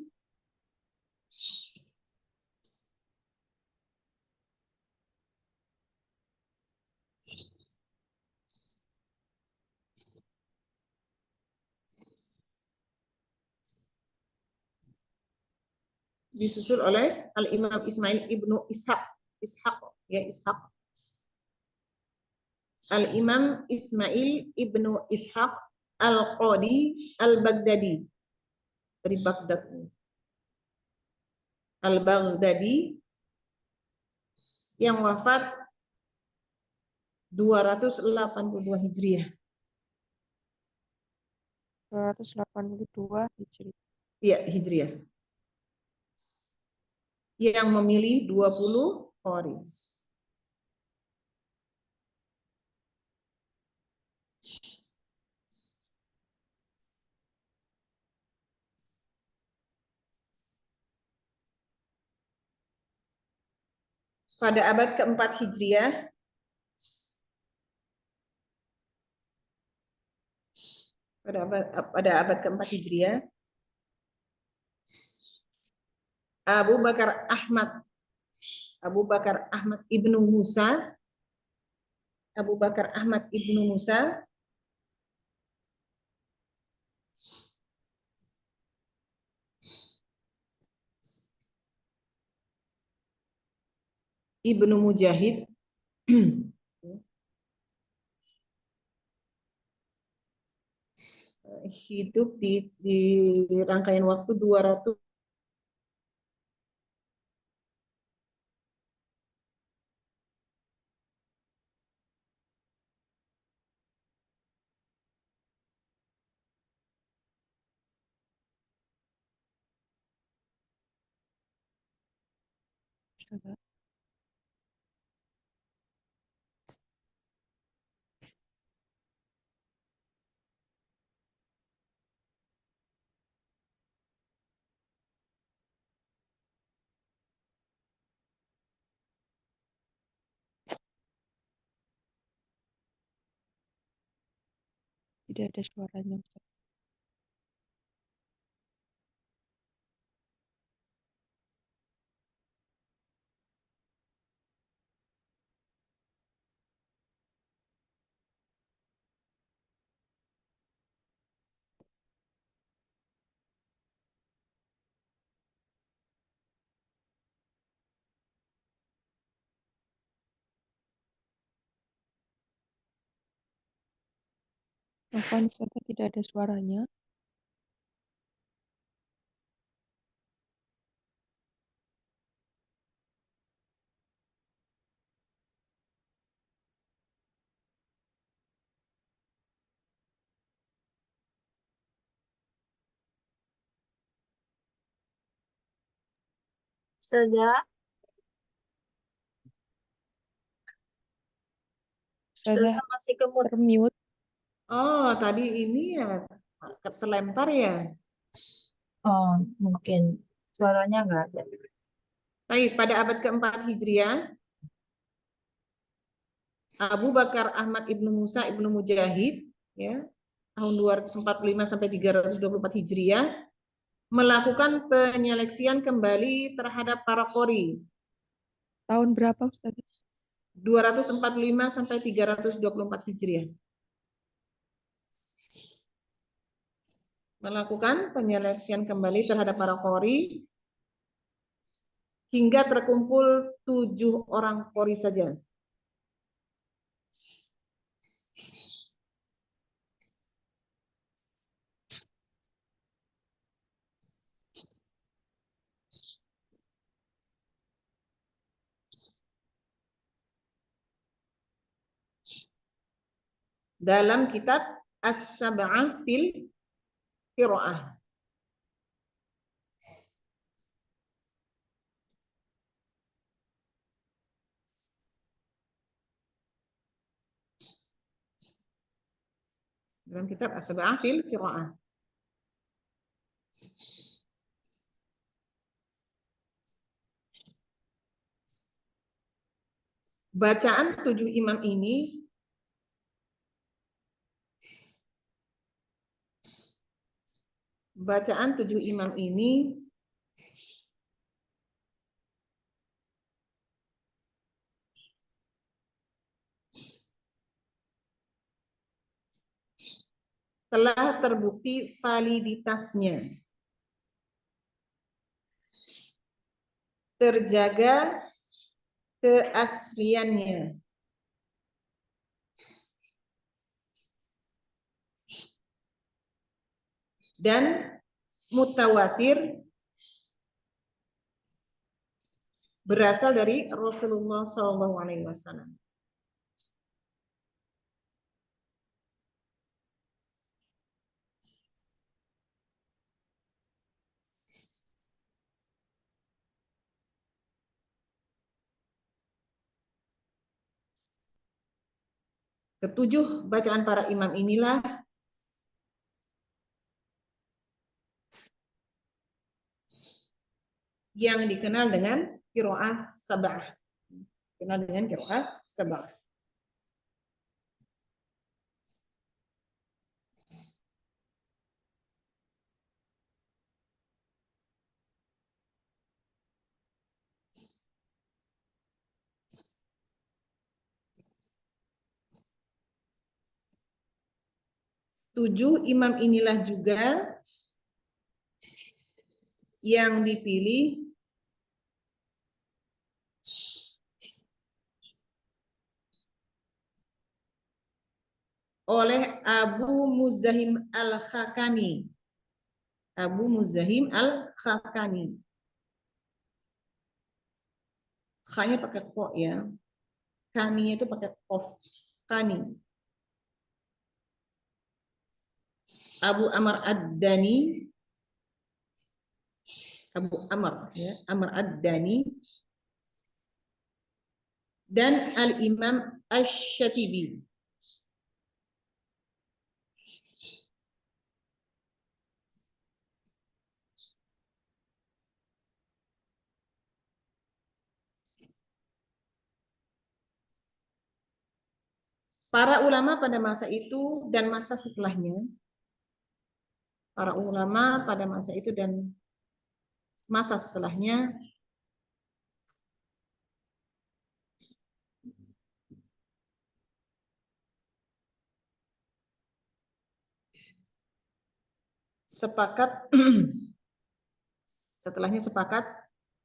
disusul oleh Al-Imam Ismail ibnu Ishaq, ya, Ishaq. Al-Imam Ismail ibnu Ishaq Al-Qadi Al-Baghdadi dari Baghdad. Al-Baghdadi yang wafat 282 Hijriah. 282 Hijriah. Iya, Hijriah. Yang memilih 20 qori. Pada abad keempat Hijriah, pada abad keempat Hijriah, Abu Bakar Ahmad ibnu Musa, Ibnu Mujahid hidup di rangkaian waktu 200 Ustazah. Tidak ada suaranya, Ustaz. Afwan, Ustazah, tidak ada suaranya. Ustazah, Ustazah Ustazah masih kemut. termute. Oh, tadi ini ya terlempar ya. Oh, mungkin suaranya nggak ada. Baik, pada abad keempat Hijriah, Abu Bakar Ahmad Ibnu Musa Ibnu Mujahid, ya, tahun 245 sampai 324 Hijriah, melakukan penyeleksian kembali terhadap para qori. Tahun berapa, Ustaz? 245 sampai 324 Hijriah. Melakukan penyeleksian kembali terhadap para qori hingga terkumpul 7 orang qori saja. Dalam kitab As-Sab'ah fil Qiraah. Dalam kitab As-Sab'ah fil Qiraah. Bacaan 7 imam ini telah terbukti validitasnya, terjaga keasliannya, dan mutawatir berasal dari Rasulullah SAW. Ketujuh bacaan para imam inilah yang dikenal dengan qiraah sab'ah. Dikenal dengan qiraah sab'ah. Tujuh imam inilah juga yang dipilih oleh Abu Muzahim Al-Khakani. Abu Muzahim Al-Khakani. Kha-nya pakai kho ya. Kani itu pakai qaf. Kani. Abu Amr Ad-Dani. Abu Amr ya, Amr Ad-Dani. Dan Al-Imam Asy-Syatibi. Para ulama pada masa itu dan masa setelahnya, para ulama pada masa itu dan masa setelahnya sepakat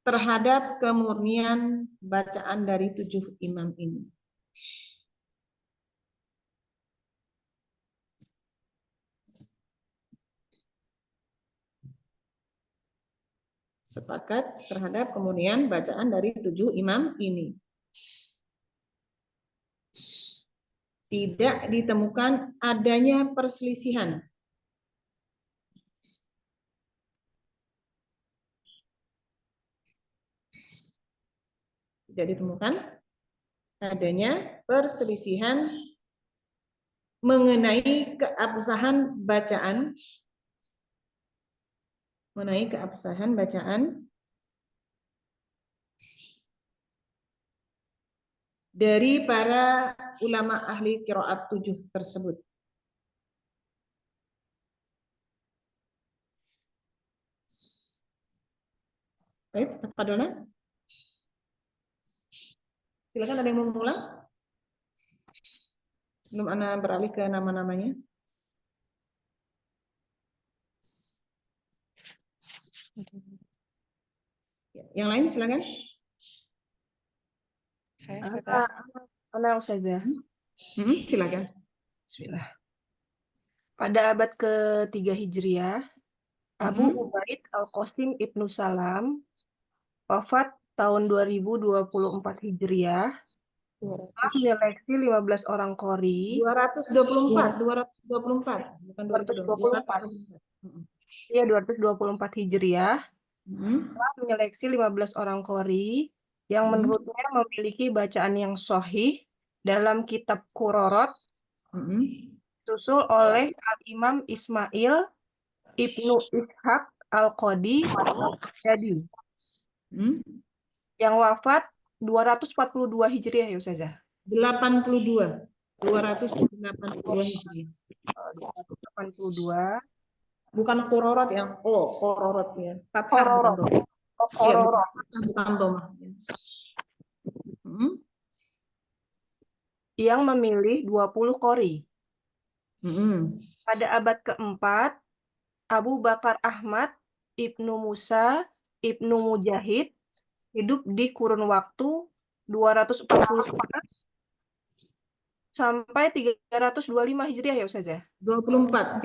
terhadap kemurnian bacaan dari tujuh imam ini. Sepakat terhadap kemurnian bacaan dari tujuh imam ini. Tidak ditemukan adanya perselisihan. Tidak ditemukan adanya perselisihan mengenai keabsahan bacaan, dari para ulama ahli qiraat 7 tersebut. Baik, Pak Dona. Silakan, ada yang mau mengulang? Sebelum Ana beralih ke nama-namanya. Yang lain silakan. Saya. Ana saja. Silakan. Bismillah. Pada abad ke-3 Hijriah, Abu Ubaid Al-Qasim Ibnu Salam wafat tahun 2024 Hijriah. Telah menyeleksi 15 orang qori. 224, bukan 224. Iya, 224 Hijriah. Telah menyeleksi 15 orang qori yang menurutnya memiliki bacaan yang sahih dalam kitab Qurorot, disusul oleh Al-Imam Ismail Ibnu Ishaq Al-Qadi jadi yang wafat 242 Hijriah ya Ustazah. 282 Hijriah. 282. Bukan Qurorot ya. Oh, Qurorot ya. Qurorot. Qurorot. Bukan domah. Yang memilih 20 qori. Pada abad keempat, Abu Bakar Ahmad Ibnu Musa Ibnu Mujahid hidup di kurun waktu 244 sampai 325 Hijriah ya Ustazah? 324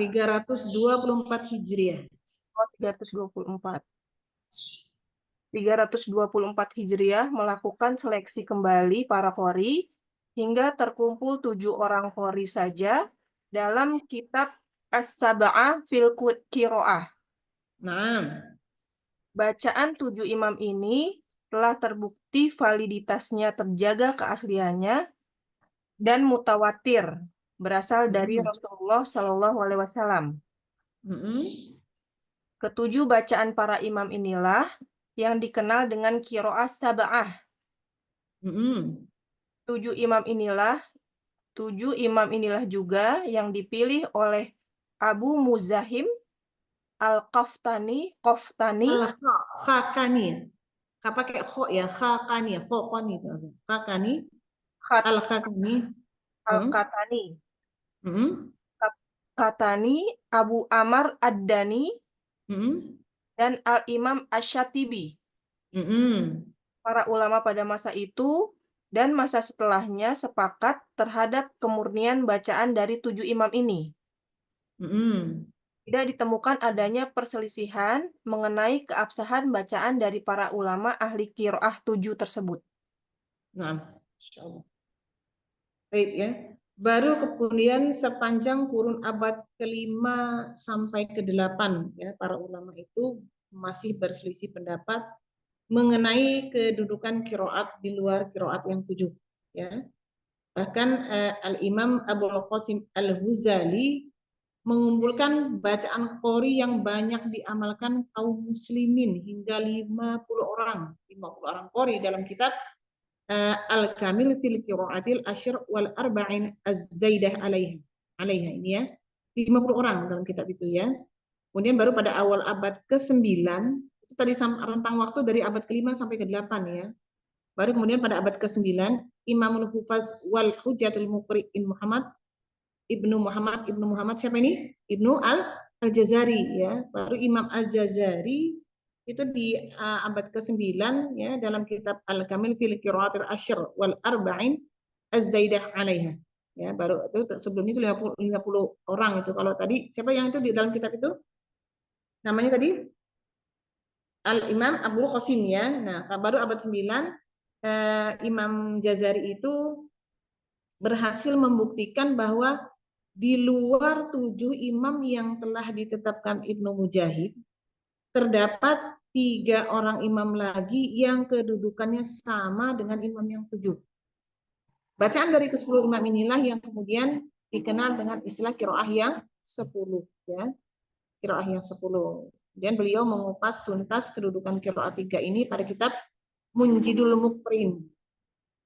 Hijriah. 324. 324 Hijriah melakukan seleksi kembali para qori hingga terkumpul 7 orang qori saja dalam kitab As-Sab'ah fil Qiraah. Nah, bacaan 7 imam ini telah terbukti validitasnya terjaga keasliannya dan mutawatir berasal dari Rasulullah Shallallahu Alaihi Wasallam. Ketujuh bacaan para imam inilah yang dikenal dengan qiraah sab'ah. 7 imam inilah juga yang dipilih oleh Abu Muzahim Al-Qaftani. Khakani. Pakai kho ya, Khakani, Khokoni itu. Khakani. Al-Khakani. Al-Qatani. Qatani, Abu Amr Ad-Dani, dan Al-Imam Asy-Syatibi. Para ulama pada masa itu dan masa setelahnya sepakat terhadap kemurnian bacaan dari 7 imam ini. Tidak ditemukan adanya perselisihan mengenai keabsahan bacaan dari para ulama ahli qiraah 7 tersebut. Nah, insyaallah. Baik ya. Baru kemudian sepanjang kurun abad ke-5 sampai ke-8 ya, para ulama itu masih berselisih pendapat mengenai kedudukan qiraat di luar qiraat yang 7 ya. Bahkan Al-Imam Abul Qasim Al-Ghazali mengumpulkan bacaan qori yang banyak diamalkan kaum muslimin hingga 50 orang qori dalam kitab Al-Kamil fil Qiraatil Asyr wal Arba'in Az-Zaidah alaiha ini ya. 50 orang dalam kitab itu ya. Kemudian baru pada awal abad ke-9, itu tadi rentang waktu dari abad ke-5 sampai ke-8 ya. Baru kemudian pada abad ke-9, Imamul Hufaz wal Hujjatul Muqri'in Ibnu Muhammad siapa ini? Ibnu Al-Jazari ya. Baru Imam Al-Jazari itu di abad ke-9 ya dalam kitab Al-Kamil fil Qiraatil Asyr wal Arba'in Az-Zaidah alaiha. Ya, baru itu sebelumnya 50 orang itu. Kalau tadi siapa yang itu di dalam kitab itu? Namanya tadi Al-Imam Abul Qasim ya. Nah, baru abad 9 Imam Jazari itu berhasil membuktikan bahwa di luar 7 imam yang telah ditetapkan Ibnu Mujahid, terdapat 3 orang imam lagi yang kedudukannya sama dengan imam yang 7. Bacaan dari ke-10 imam inilah yang kemudian dikenal dengan istilah qiraah yang 10 ya. Qiraah yang 10. Kemudian beliau mengupas tuntas kedudukan qiraah 3 ini pada kitab Munjidul Muqrin.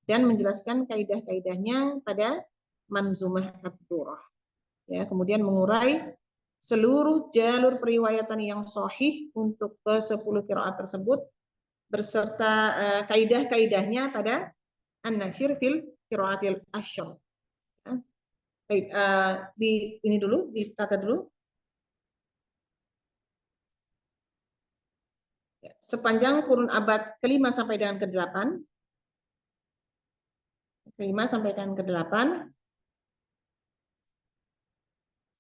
dan menjelaskan kaidah-kaidahnya pada Manzumah Ad-Durrah. Ya, kemudian mengurai seluruh jalur periwayatan yang sahih untuk ke-10 qiraat tersebut beserta kaidah-kaidahnya pada An-Nasyr fil Qiraatil Asyr. Ya. Baik, ini dulu ditata dulu. Ya, sepanjang kurun abad ke-5 sampai dengan ke-8, ke-5 sampai dengan ke-8,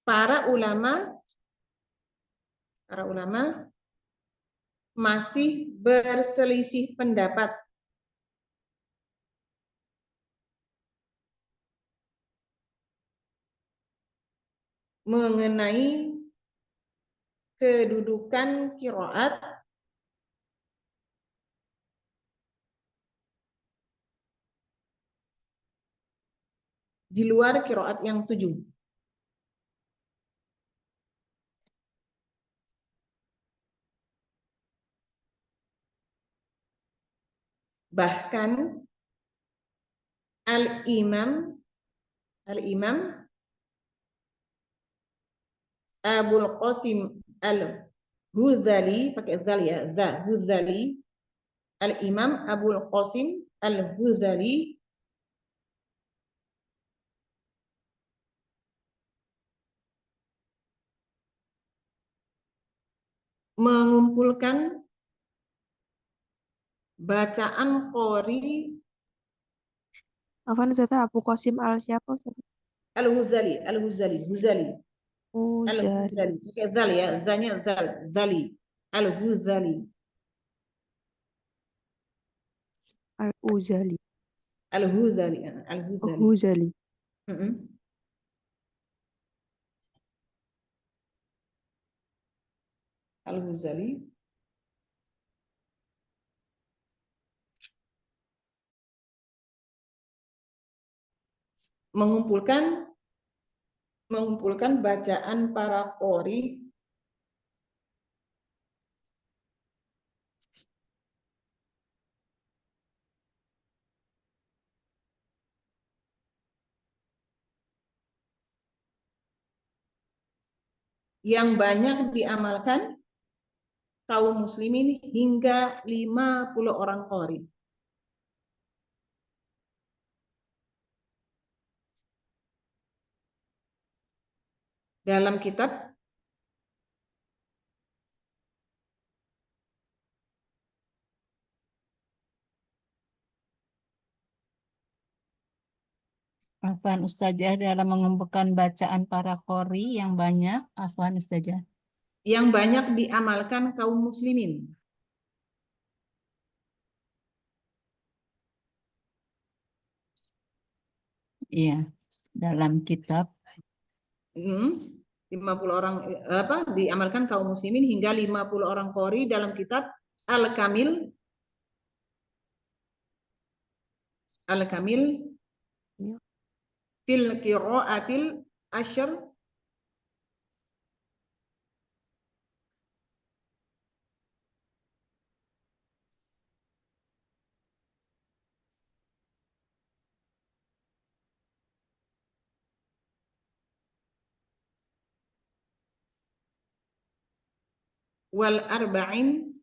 para ulama masih berselisih pendapat mengenai kedudukan qiraat di luar qiraat yang 7. Bahkan Al-Imam Abul Qasim Al-Ghazali, pakai zal ya, Ghazali, Al-Imam Abul Qasim Al-Ghazali mengumpulkan bacaan qori Afwan Ustazah, Abu Qasim al siapa Ustazah? Al-Ghazali, Oh, Zali. pakai zal ya, zanya Zali, Al-Ghazali. Al-Uzali. Al-Ghazali. Al-Ghazali. Al-Ghazali mengumpulkan bacaan para qori yang banyak diamalkan kaum muslimin hingga 50 orang qori. Dalam kitab Afwan Ustazah, dalam mengumpulkan bacaan para qori yang banyak, Afwan Ustazah. yang banyak diamalkan kaum muslimin. Iya, dalam kitab 50 orang diamalkan kaum muslimin hingga 50 orang qori dalam kitab Al-Kamil fil Qiraatil Asyr wal arba'in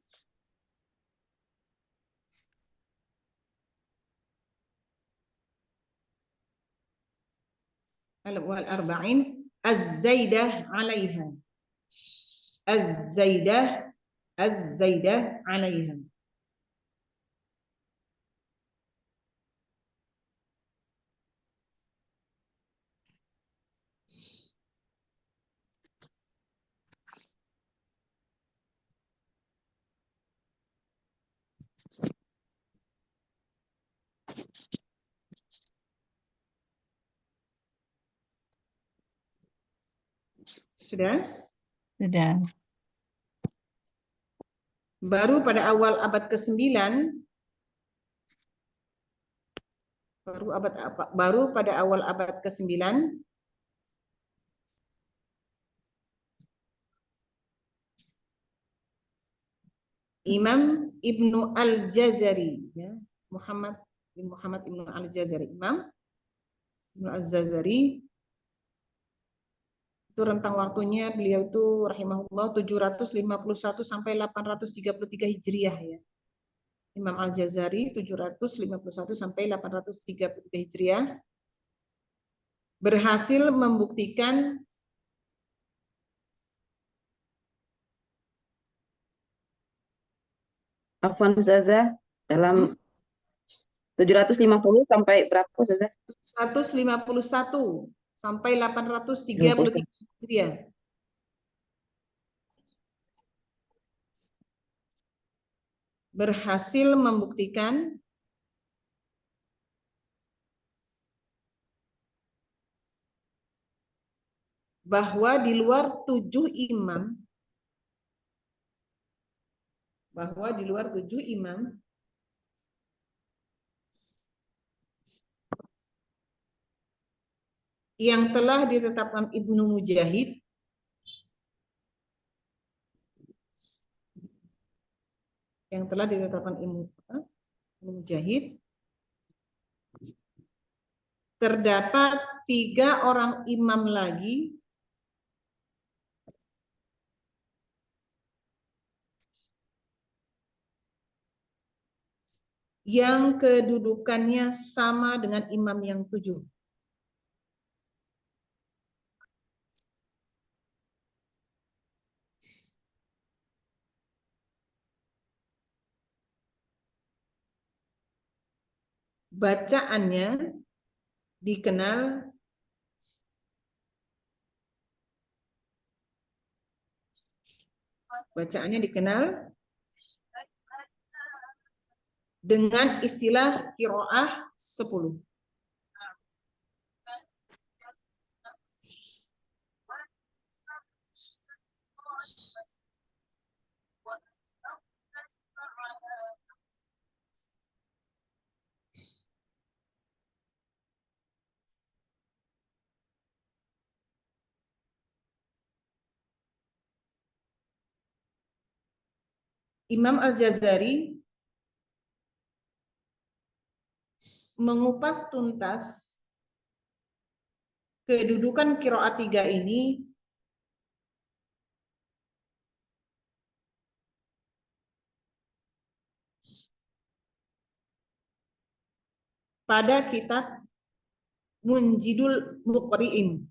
az-zaidah 'alaiha. Az-zaidah 'alaiha. Sudah? sudah. Baru pada awal abad ke-9 baru pada awal abad ke-9 Imam Ibnu Al-Jazari, ya, Muhammad bin Muhammad Ibnu Al-Jazari. Imam Ibnu Al-Jazari itu rentang waktunya beliau itu rahimahullah 751 sampai 833 Hijriah ya. Imam Al-Jazari 751 sampai 833 Hijriah berhasil membuktikan Afwan Ustazah, dalam 750 sampai berapa Ustazah? 151 sampai 833 Hijriah. Berhasil membuktikan bahwa di luar 7 imam yang telah ditetapkan Ibnu Mujahid terdapat 3 orang imam lagi yang kedudukannya sama dengan imam yang 7. Bacaannya dikenal dengan istilah qiraah 10. Imam Al-Jazari mengupas tuntas kedudukan qiraat 3 ini pada kitab Munjidul Muqri'in.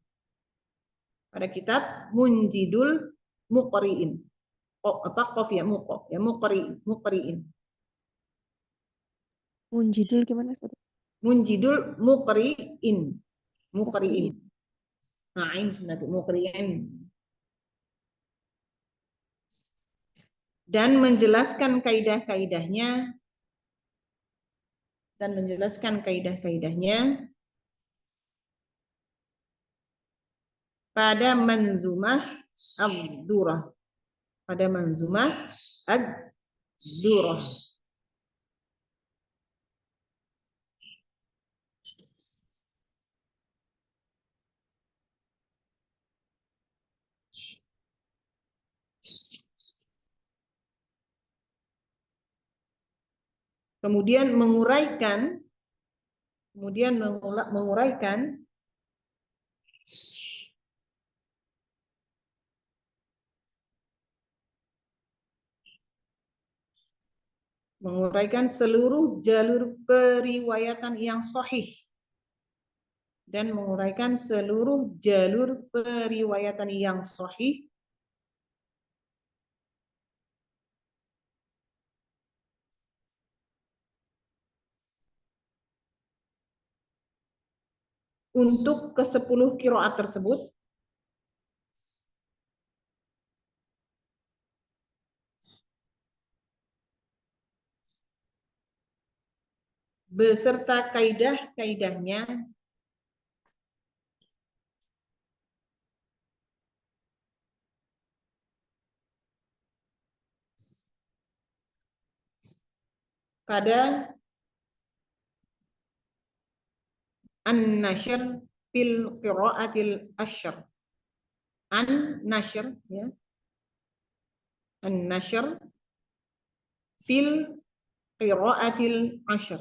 Muqri'in. Munjidul gimana Ustaz? Munjidul Muqri'in. Ain sebenarnya Muqri'in. Dan menjelaskan kaidah-kaidahnya pada Manzumah Ad-Durrah. Kemudian menguraikan seluruh jalur periwayatan yang sahih untuk ke-10 qiraat tersebut beserta kaidah-kaidahnya pada An-Nashr fil qiraatil asyr. An-Nashr ya. An-Nashr fil qiraatil asyr.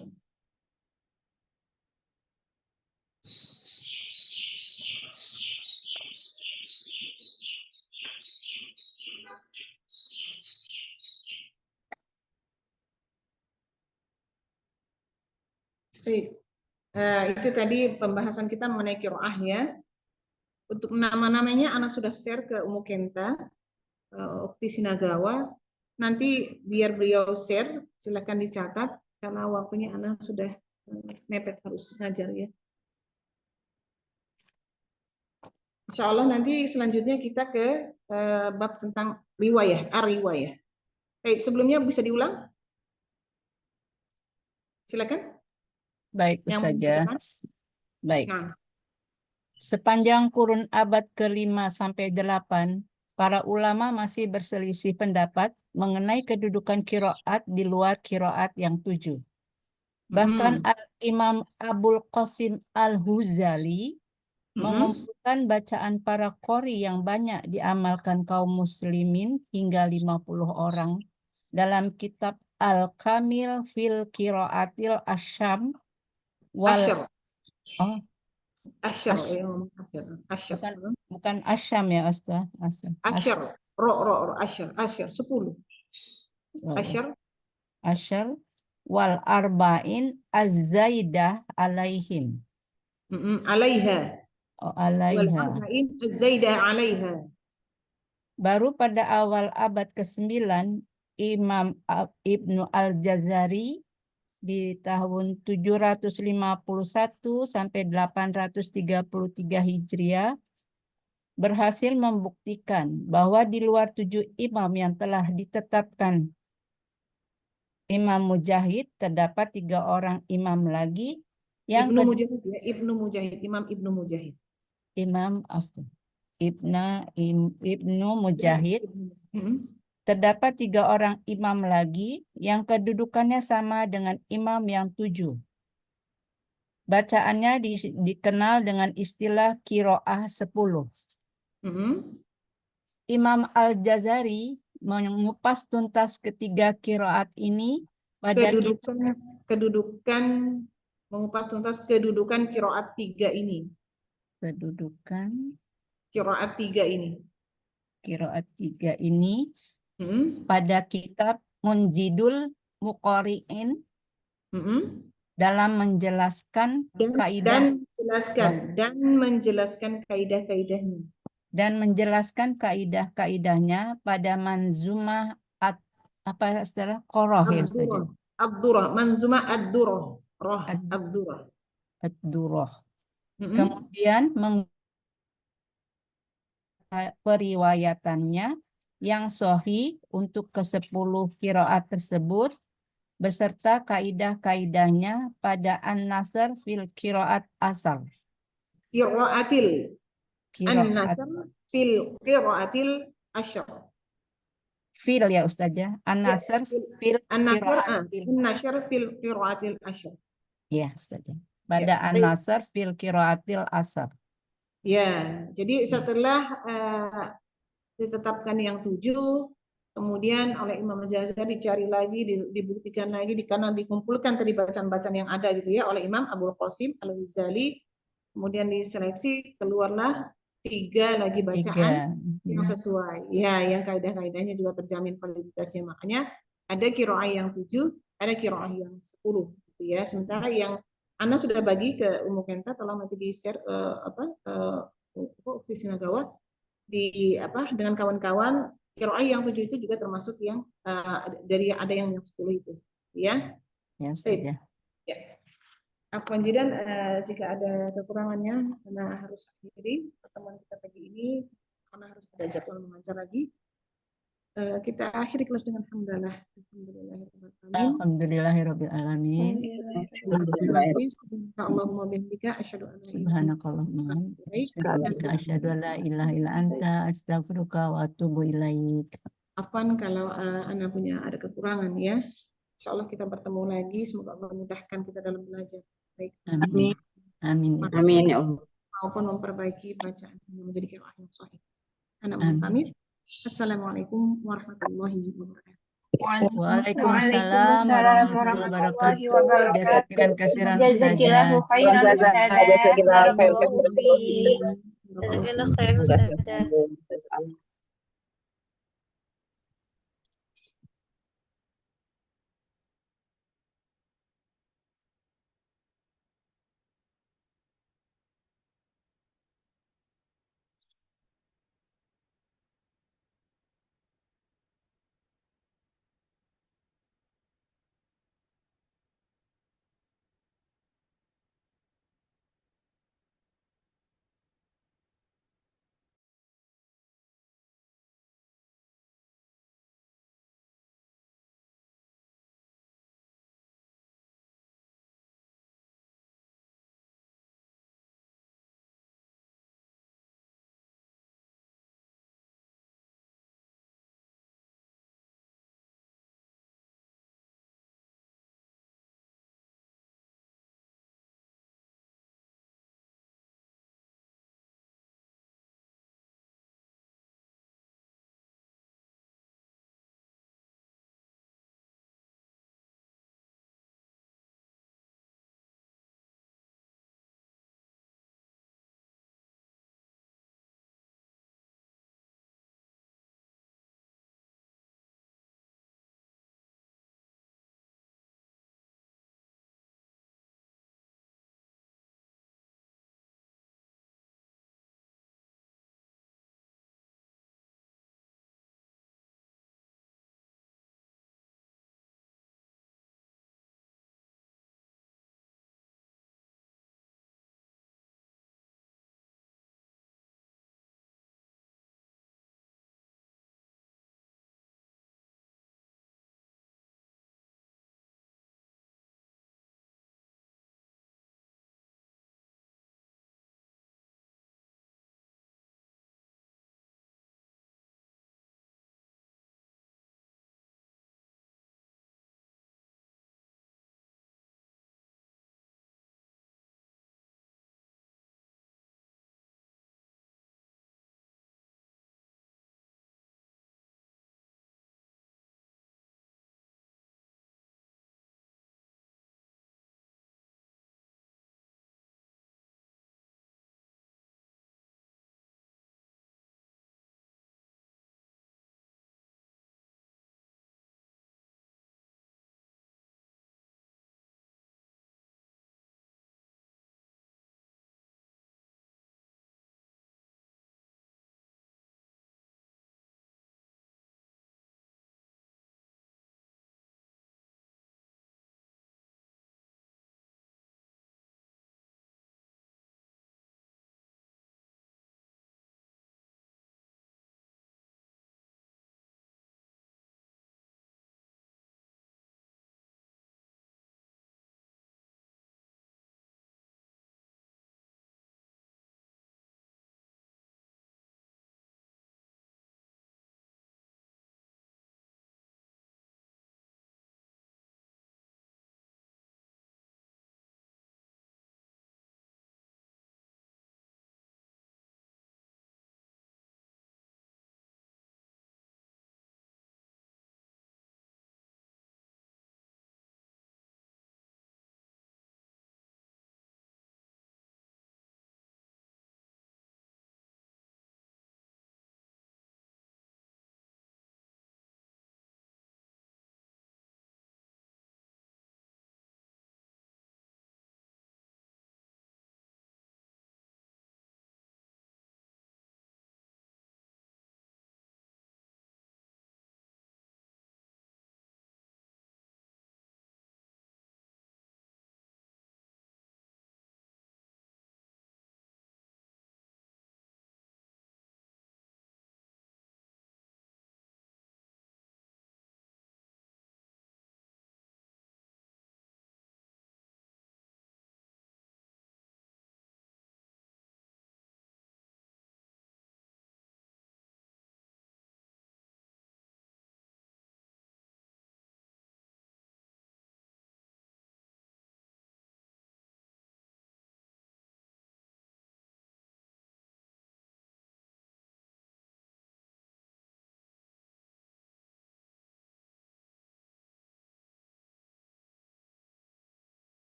Baik. Itu tadi pembahasan kita mengenai qiraah ya. Untuk nama-namanya Ana sudah share ke Umu Kenta, Ukti Sinagawa. Nanti biar beliau share, silakan dicatat karena waktunya Ana sudah mepet harus ngajar ya. Insya Allah nanti selanjutnya kita ke bab tentang riwayah, ar-riwayah. Baik, sebelumnya bisa diulang? Silakan. Baik, Yang Ustazah. membutuhkan. Baik. Nah, Sepanjang kurun abad ke-5 sampai 8, para ulama masih berselisih pendapat mengenai kedudukan qiraat di luar qiraat yang 7. Bahkan Imam Abul Qasim Al-Huzali mengumpulkan bacaan para qori yang banyak diamalkan kaum muslimin hingga 50 orang dalam kitab Al-Kamil fil Qiraatil Asyam wal Asyar. Oh, Asyar. Asyar. Bukan Asyam ya, Ustaz. Asyar. Asyar. 10. Asyar. Asyar wal arba'in az-zaidah alaihim. Alaiha. Oh, Wal alaiha. arba'in az-zaidah alaiha. Baru pada awal abad ke-9, Imam Ibnu Al-Jazari di tahun 751 sampai 833 Hijriah berhasil membuktikan bahwa di luar 7 imam yang telah ditetapkan Imam Mujahid, terdapat 3 orang imam lagi yang Ibnu Mujahid ya, Ibnu Mujahid, Imam Ibnu Mujahid. Ibnu Mujahid. Terdapat 3 orang imam lagi yang kedudukannya sama dengan imam yang 7. Bacaannya dikenal dengan istilah qiraah 10. Imam Al-Jazari mengupas tuntas ketiga qiraat ini pada mengupas tuntas kedudukan qiraat 3 ini. Kedudukan qiraat 3 ini. Qiraat 3 ini pada kitab Munjidul Muqari'in dalam menjelaskan kaidah dan menjelaskan kaidah-kaidahnya. Dan menjelaskan kaidah-kaidahnya pada Manzumah Qoroh ya saja. Ad-Durrah, Manzumah Ad-Durrah. Ad-Durrah. Kemudian periwayatannya yang sahih untuk ke-10 qiraat tersebut beserta kaidah-kaidahnya pada An-Nasr fil qiraat asal. Qiraatil An-Nasr fil qiraatil asyr. Fil ya Ustazah. An-Nasr fil qiraatil asyr. Ya Ustazah. Pada An-Nasr fil qiraatil asr. Ya, jadi setelah ditetapkan yang 7, kemudian oleh Imam Al-Jazari dicari lagi, dibuktikan lagi, karena dikumpulkan tadi bacaan-bacaan yang ada gitu ya oleh Imam Abul Qasim Al-Huzali, kemudian diseleksi, keluarlah 3 lagi bacaan yang sesuai. Ya, yang kaidah-kaidahnya juga terjamin validitasnya. Makanya ada qiraah yang 7, ada qiraah yang 10 gitu ya. Sementara yang Ana sudah bagi ke Umu Kenta, tolong nanti di-share Ukti Sinagawa dengan kawan-kawan. Qiraah yang 7 itu juga termasuk yang dari ada yang 10 itu, ya. Ya, sudah. Ya. Afwan jidan, jika ada kekurangannya karena harus akhiri pertemuan kita pagi ini karena harus ada jadwal mengajar lagi. Kita akhiri kelas dengan hamdalah. Alhamdulillahirabbil alamin. Allahumma bihamdika asyhadu an la Subhanakallahumma asyhadu an la ilaha illa anta astaghfiruka wa atubu ilaik. Afwan kalau Anda punya ada kekurangan ya. Insyaallah kita bertemu lagi, semoga Allah memudahkan kita dalam belajar. Baik. Amin. Amin. Amin ya Allah. Maupun memperbaiki bacaan yang menjadi qiraah yang sahih. Ana mohon pamit. Assalamualaikum warahmatullahi wabarakatuh. Waalaikumsalam warahmatullahi wabarakatuh. Jazakallahu khairan Jazakillahu khairan Ustazah. Jazakillahu khairan. Barakallahu fiik. Jazakallahu khairan Ustazah.